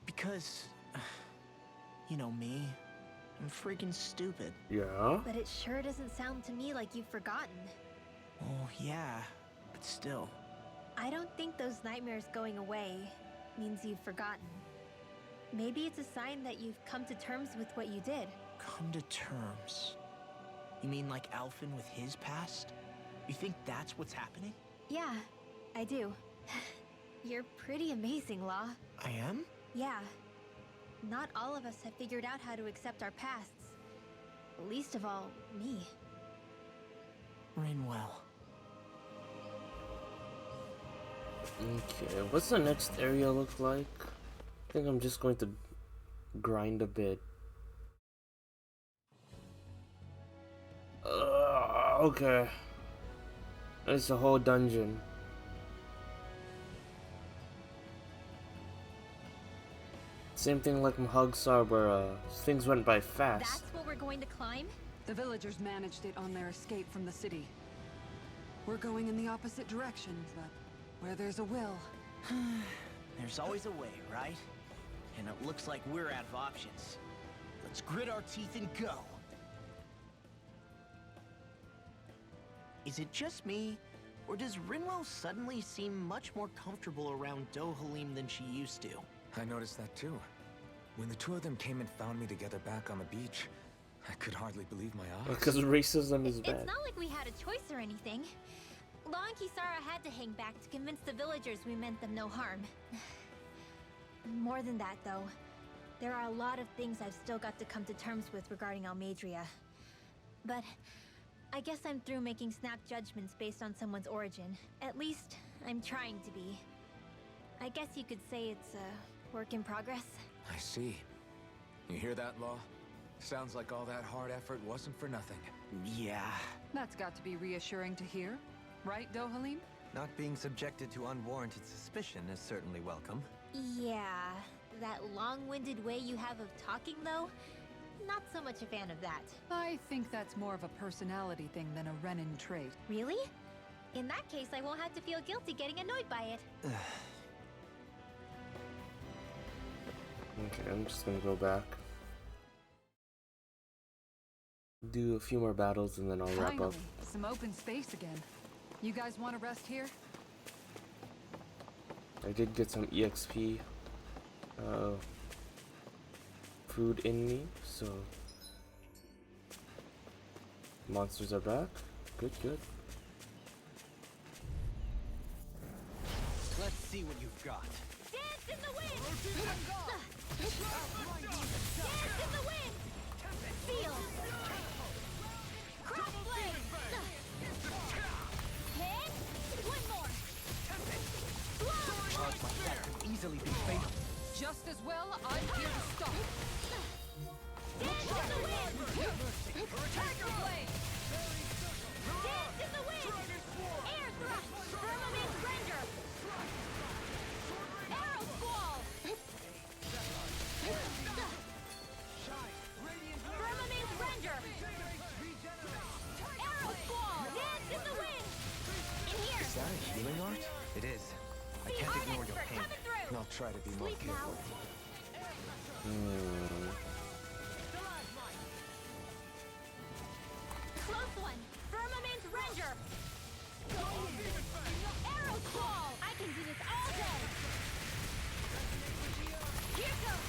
Because... You know me. I'm freaking stupid. Yeah? But it sure doesn't sound to me like you've forgotten. Oh, yeah. But still. I don't think those nightmares going away means you've forgotten. Maybe it's a sign that you've come to terms with what you did. Come to terms. You mean like Alphen with his past? You think that's what's happening? Yeah, I do. You're pretty amazing, Law. I am? Yeah. Not all of us have figured out how to accept our pasts. Least of all, me. Rinwell. Okay, what's the next area look like? I think I'm just going to grind a bit. Okay. It's a whole dungeon. Same thing like Muhagsar where things went by fast. That's what we're going to climb? The villagers managed it on their escape from the city. We're going in the opposite direction, but where there's a will. There's always a way, right? And it looks like we're out of options. Let's grit our teeth and go. Is it just me, or does Rinwell suddenly seem much more comfortable around Dohalim than she used to? I noticed that too. When the two of them came and found me together back on the beach, I could hardly believe my eyes. Because racism is bad. It's not like we had a choice or anything. Law and Kisara had to hang back to convince the villagers we meant them no harm. More than that, though, there are a lot of things I've still got to come to terms with regarding Almadria. But I guess I'm through making snap judgments based on someone's origin. At least, I'm trying to be. I guess you could say it's a work in progress. I see. You hear that, Law? Sounds like all that hard effort wasn't for nothing. Yeah. That's got to be reassuring to hear. Right, Dohalim? Not being subjected to unwarranted suspicion is certainly welcome. Yeah, that long-winded way you have of talking, though, not so much a fan of that. I think that's more of a personality thing than a Renin trait. Really? In that case, I won't have to feel guilty getting annoyed by it. Okay, I'm just gonna go back. Do a few more battles and then I'll wrap up. Finally, some open space again. You guys want to rest here? I did get some EXP food in me, so monsters are back. Good, good. Let's see what you've got. Dance in the wind! Dance in the wind! Feel! Crossblade! Hit! One more! Blow! Charge like that could easily be fatal. Just as well, I'm here to stop. Dance in the wind! Tiger blade! Dance in the wind! Air thrust! Firmament render! Arrow squall! Firmament render! Arrow squall! Dance in the wind! In here! Is that a healing art? It is. I See can't Art ignore your Expert pain. coming through! I'll try to be more Sleep now. careful. Close one! Firmament render! Arrow squall! I can do this all day! Here goes!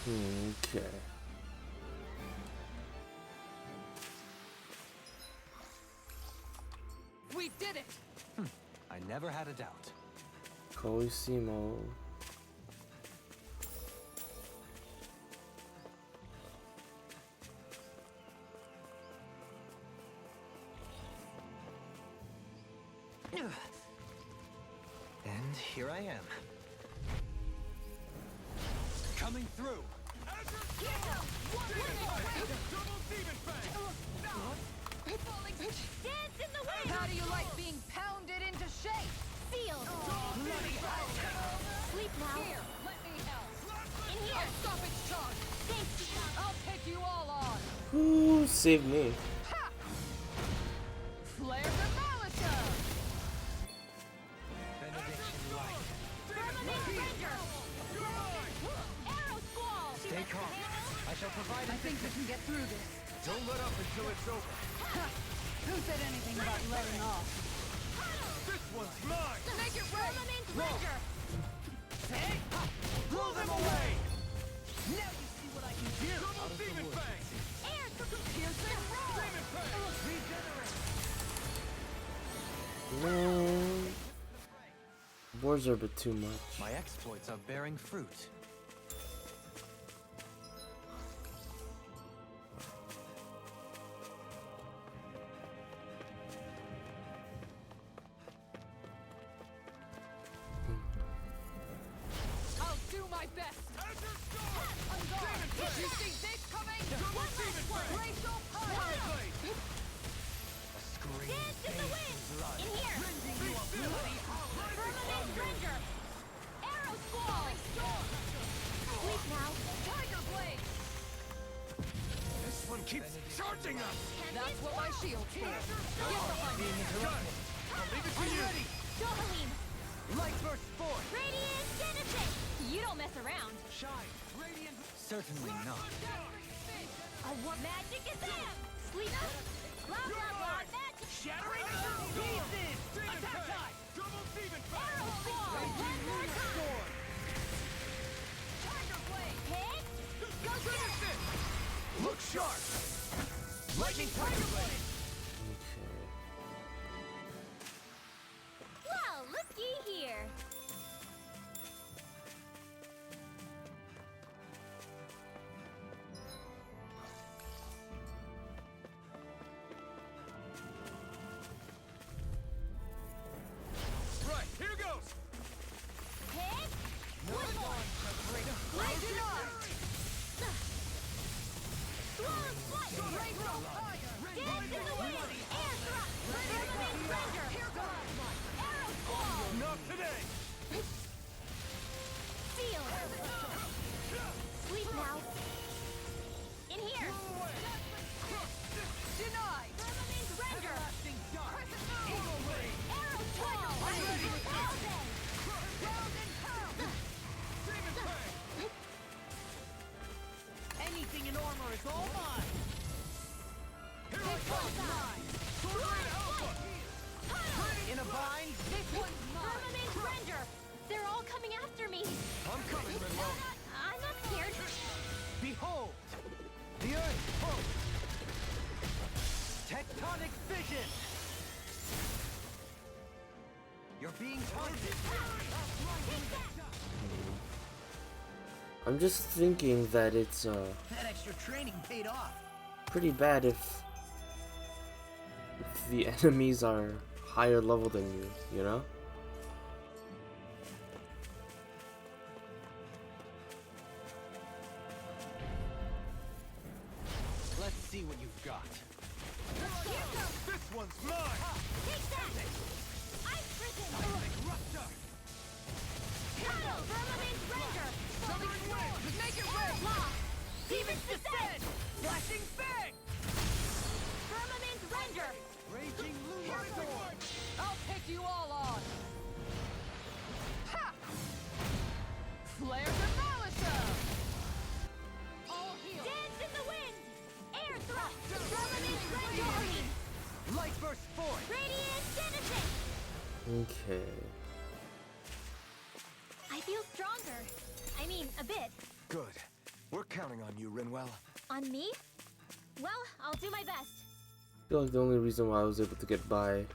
Okay. We did it! I never had a doubt. Koisimo. And here I am. Coming through. Dance in the wind! How do you like being pounded into shape? Sealed! Sleep now. Here, let me help. In here! I'll stop its charge. Thanks! I'll take you all on. Who saved me? Ha! Flare the Malika! Benediction light. Firmament Ranger! Arrow Squall! Stay calm. I shall provide I think we can get through this. Don't let up until it's over. Who said anything about letting off? This one's mine! Make it rain! Firmament Ranger! Blow them away! Now you see what I can do. Double Demon Fang! Air Piercing roll! Demon Fang! Regenerate. No. Boards are a bit too much. My exploits are bearing fruit. I'll do my best! On guard! Did you see this coming? Glacial power! A scream. Dance in the wind! In here! Firmament Ranger! Arrow Squall! Sleep now. Tiger blade! This one keeps charging us! That's what my shield's for. Get behind me! I'll leave it to you! Dohalim! Light burst forth. Radiant Ganath! You don't mess around. Shine. Radiant. Certainly not. I want magic is them! Sleep now. Blah blah blah magic! Shattering pieces. Demon Attack Fang! time. Double Demon Fang! Arrow Squall! One more time! Tiger blade! Hit! Go Finish get it! Look sharp! Lightning tiger blade. Okay. Well, looky here! Right, here goes! Hit! One more! Blade denied! Swallow Flight! Glacial fire! Dance in the wind! Air Thrust! Firmament Ranger! Arrow Squall! Not today! Seal! Sleep now. In here! Denied! Firmament Ranger! Crescent moon! Arrow Squall! Thousand! Ground and pound! Demon Fang! Anything in armor is all mine. This one's mine! In a bind. This one's mine! Firmament Ranger! They're all coming after me! I'm coming, Renlo! I'm not scared. Behold, the earth pulse. Tectonic fission. You're being taunted. I'm just thinking that it's That extra training paid off. pretty bad if the enemies are higher level than you know? Let's see what you've got. This one's mine! Take that! Ice Prison! Rupture! Shadow! Firmament Ranger! Southern wind! Make it rain! Law! Demon's Descent! Flashing fang. Firmament Ranger! Raging lunar. I'll take you all on! Ha! Flare the Malika! All heal! Dance in the wind! Air Thrust! Firmament Ranger! Light burst forth. Radiant Genesis! Okay. I feel stronger. I mean, a bit. Good. We're counting on you, Rinwell. On me? Well, I'll do my best. I feel like the only reason why I was able to get by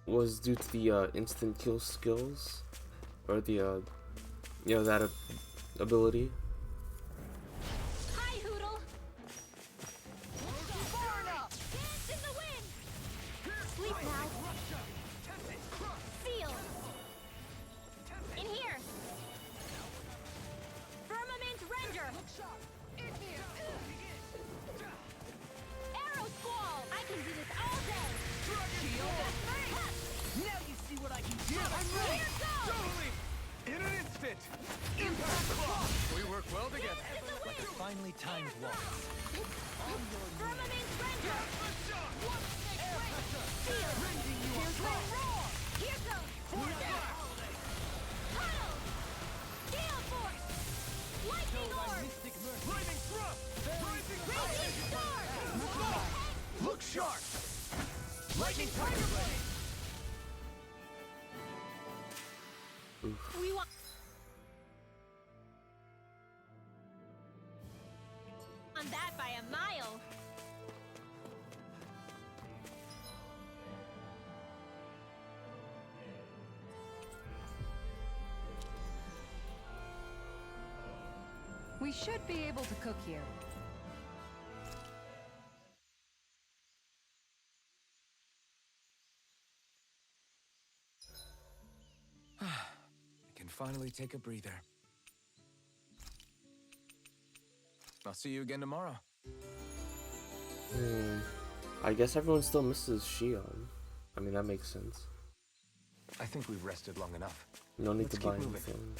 was due to the instant kill skills, or the that ability. Hi, Hoodle! Far enough! Dance in the wind! Sleep now! Seal! In here! Firmament render! Arrow squall! I can do this all day! Now you see what I can do! Here goes! Totally! In an instant! Impact Claw! We work well together. Like a finely timed waltz. Firmament render! Seal! Here's my roar! Here goes! Tunnel! Gale force! Lightning orb! Lightning thrust! Raging storm! Look sharp! Lightning tiger blade! We want on that by a mile. We should be able to cook here. I can finally take a breather. I'll see you again tomorrow. I guess everyone still misses Shion. I mean, that makes sense. I think we've rested long enough. No need Let's to buy keep moving. anything.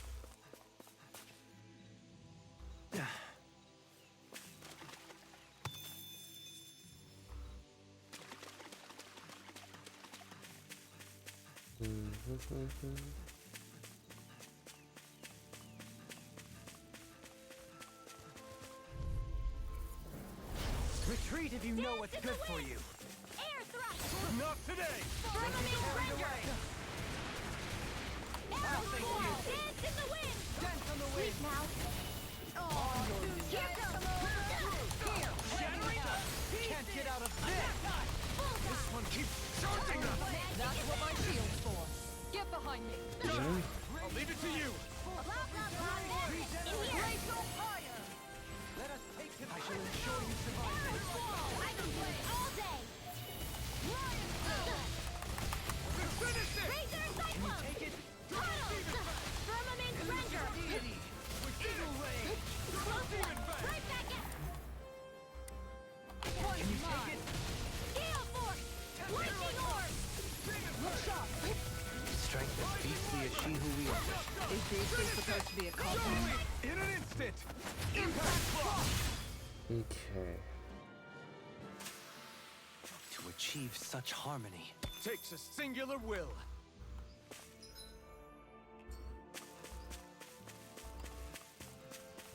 Retreat if you know what's good for you. Air thrust! Not today! Firmament render! Arrow squall! Dance in the wind! Dance on the Sleep now! Here goes! Can't get out of this! This one keeps charging us! That's what my shield's for. Get behind me. I'll leave it to you! Blah, blah, blah, in here! Let us take him. I shall ensure you survive. Arrow squall! I can play all day! Finish it! Razor cyclone! Take it. Tunnel! Firmament render! Eagle ray! Close enough! Right back at! Can you take it? Gale force! Lightning orb! Strength as beastly as she who wields it. Is this supposed to be a compliment? In an instant! Impact Claw! Okay. To achieve such harmony. Takes a singular will.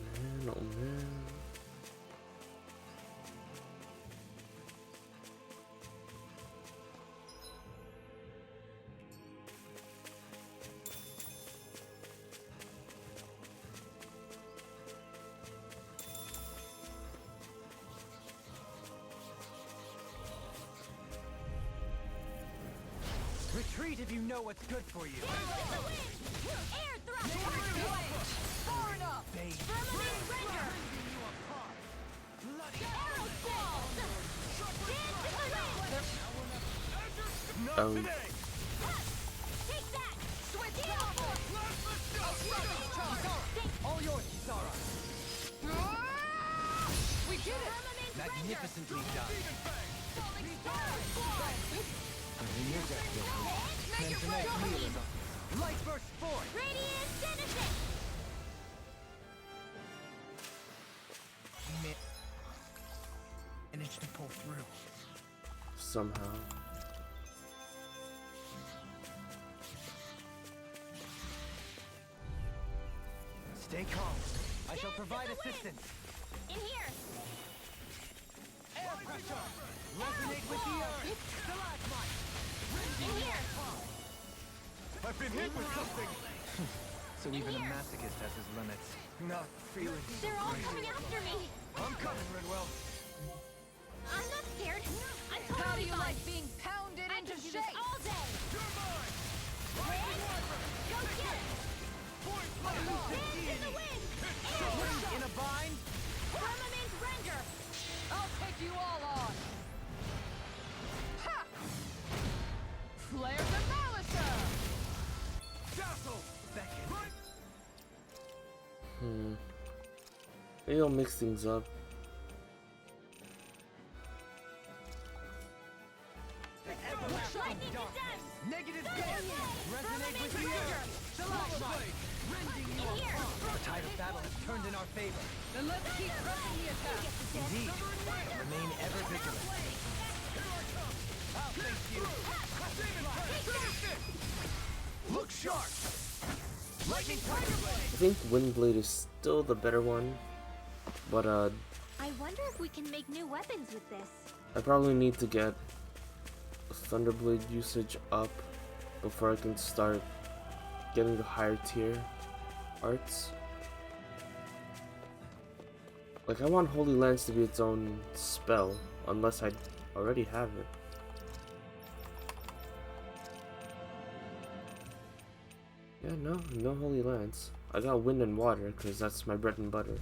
Man, oh man. Retreat if you know what's good for you. Air thrust! Far enough! Firmament render! Arrow squall! Dance in the wind! Not Oh. today! Take that! Gale force! All yours, Kisara. We did it! Firmament Magnificently done. Arrow squall! Make your way over me! Light burst forth. Radiant Genesis! Managed to pull through. Somehow. Stay calm. I shall provide assistance. In here! Air pressure. Resonate with the earth. Stalagmite. In here! I've been hit with something! So even a masochist has his limits. Not feeling so They're all great. coming after me! I'm coming, Rinwell. I'm not scared. I'm How do totally you fine. like being pounded I into can do shape? this all day. You're mine! Go get it! Hands in the wind! Air In a bind? Firmament render! I'll take you all on! Ha! Flare the Malisa! Dazzle! Right! Maybe I'll mix things up. Lightning condemned! Negative Resonate with you! Rending In here! The tide of battle has turned in our favor. Then let's keep pressing the attack! Indeed. Remain ever vigilant. I'll face you. Look sharp! Lightning Tiger Blade! I think Windblade is still the better one, but I wonder if we can make new weapons with this. I probably need to get Thunderblade usage up before I can start getting the higher tier arts. Like, I want Holy Lance to be its own spell, unless I already have it. Yeah, no Holy Lance. I got Wind and Water, because that's my bread and butter.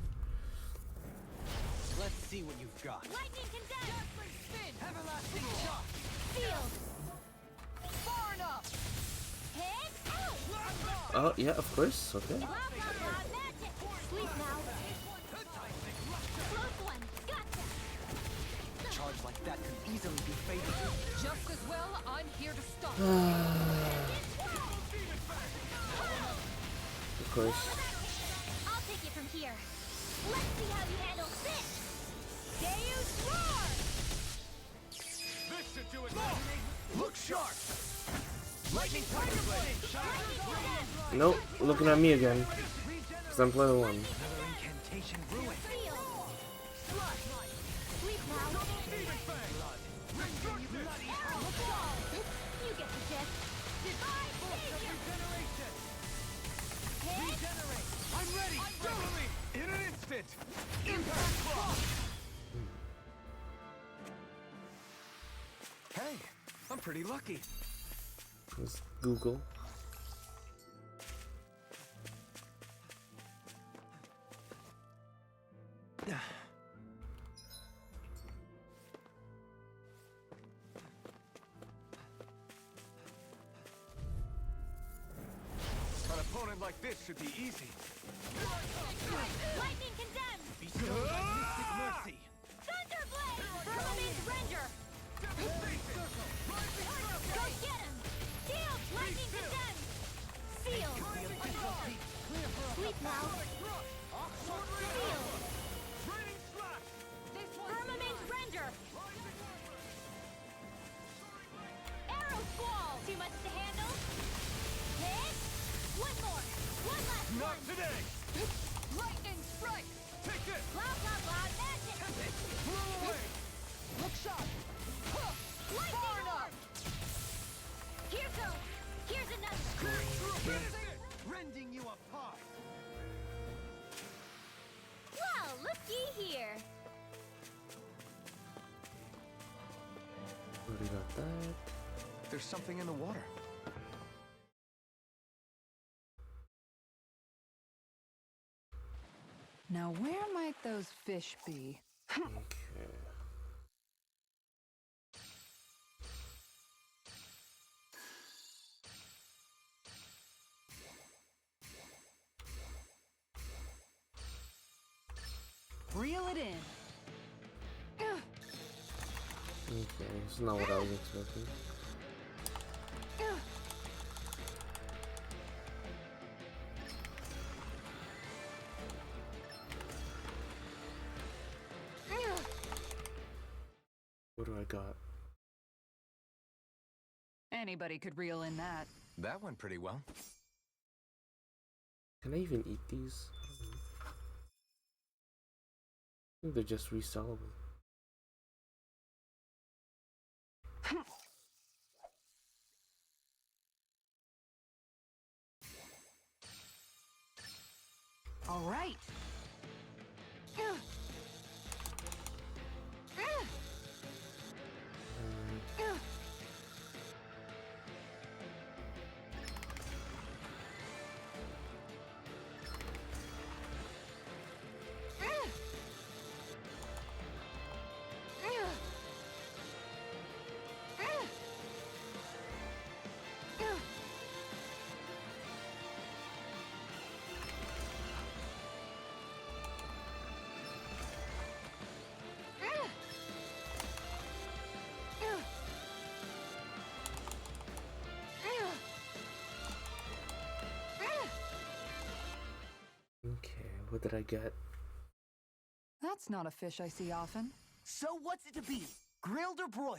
Let's see what you've got. Lightning condemned! Spin! Everlasting shot! Field! Far enough! Hit! Out! Oh, yeah, of course, okay. Blah, blah, blah, magic! Sleep now! Close one! Gotcha! A charge like that could easily be fatal. Just as well, I'm here to stop. Of course. I'll take it from here. Let's see how you handle this! Deus Roar! This should do it! Look sharp! Lightning Tiger Blade! Lightning condemned! Nope, looking at me again. Because I'm player one. Another incantation ruined. Field! Sleep now! You get the gist. Divine Savior! Hit! I'm ready! Totally! In an instant! Impact Claw! Hey, I'm pretty lucky. Let's Google. An opponent like this should be easy. Lightning condemned! Mystic Mercy! Thunderblade! Firmament render! Go get him! Shield! Lightning condemned! Seal! Sleep now! Seal! Raining slash! Firmament render! Arrow squall! Too much to handle? Hit! One more! One last Not one! today! Lightning strike! Take this! Blah blah blah magic! Blow away! Look sharp! Huh. Lightning orb! Here goes! Here's another! Rending you apart! Well, looky here! Already got that. There's something in the water. Now where might those fish be? Okay. Reel it in. Okay, it's not what I was expecting. What do I got? Anybody could reel in that. That went pretty well. Can I even eat these? I don't know. I think they're just resellable. All right. Okay, what did I get? That's not a fish I see often. So what's it to be? Grilled or broiled?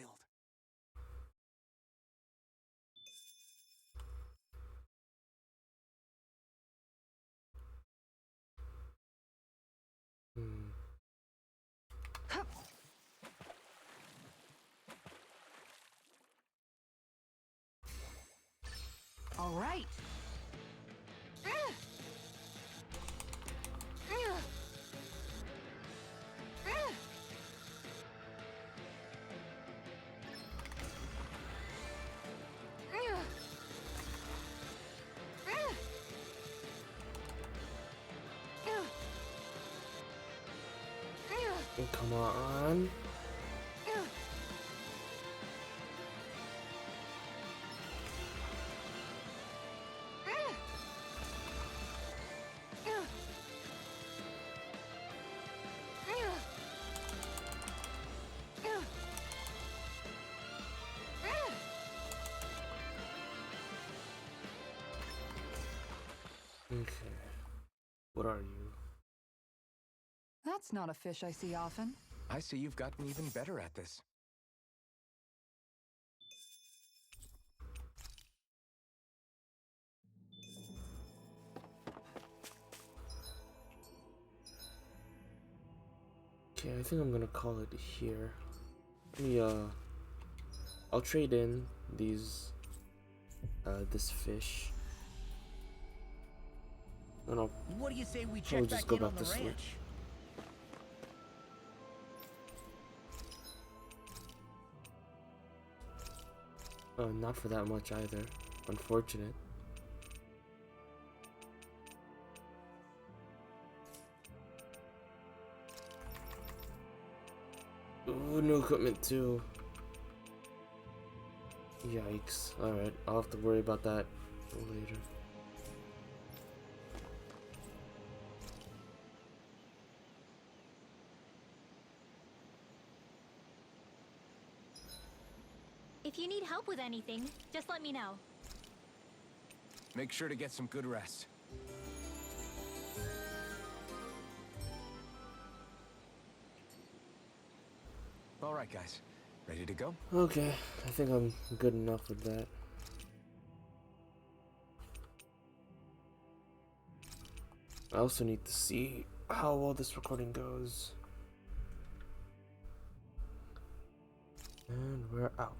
Hmm. All right. Come on. Okay. What are you? That's not a fish I see often. I see you've gotten even better at this. Okay, I think I'm gonna call it here. Let me, I'll trade in these, this fish. And I'll What do you say we probably check just back go in on back the to sleep. ranch? Not for that much either. Unfortunate. Ooh, new equipment too. Yikes. Alright, I'll have to worry about that later. If you need help with anything, just let me know. Make sure to get some good rest. All right, guys. Ready to go? Okay, I think I'm good enough with that. I also need to see how well this recording goes. And we're out.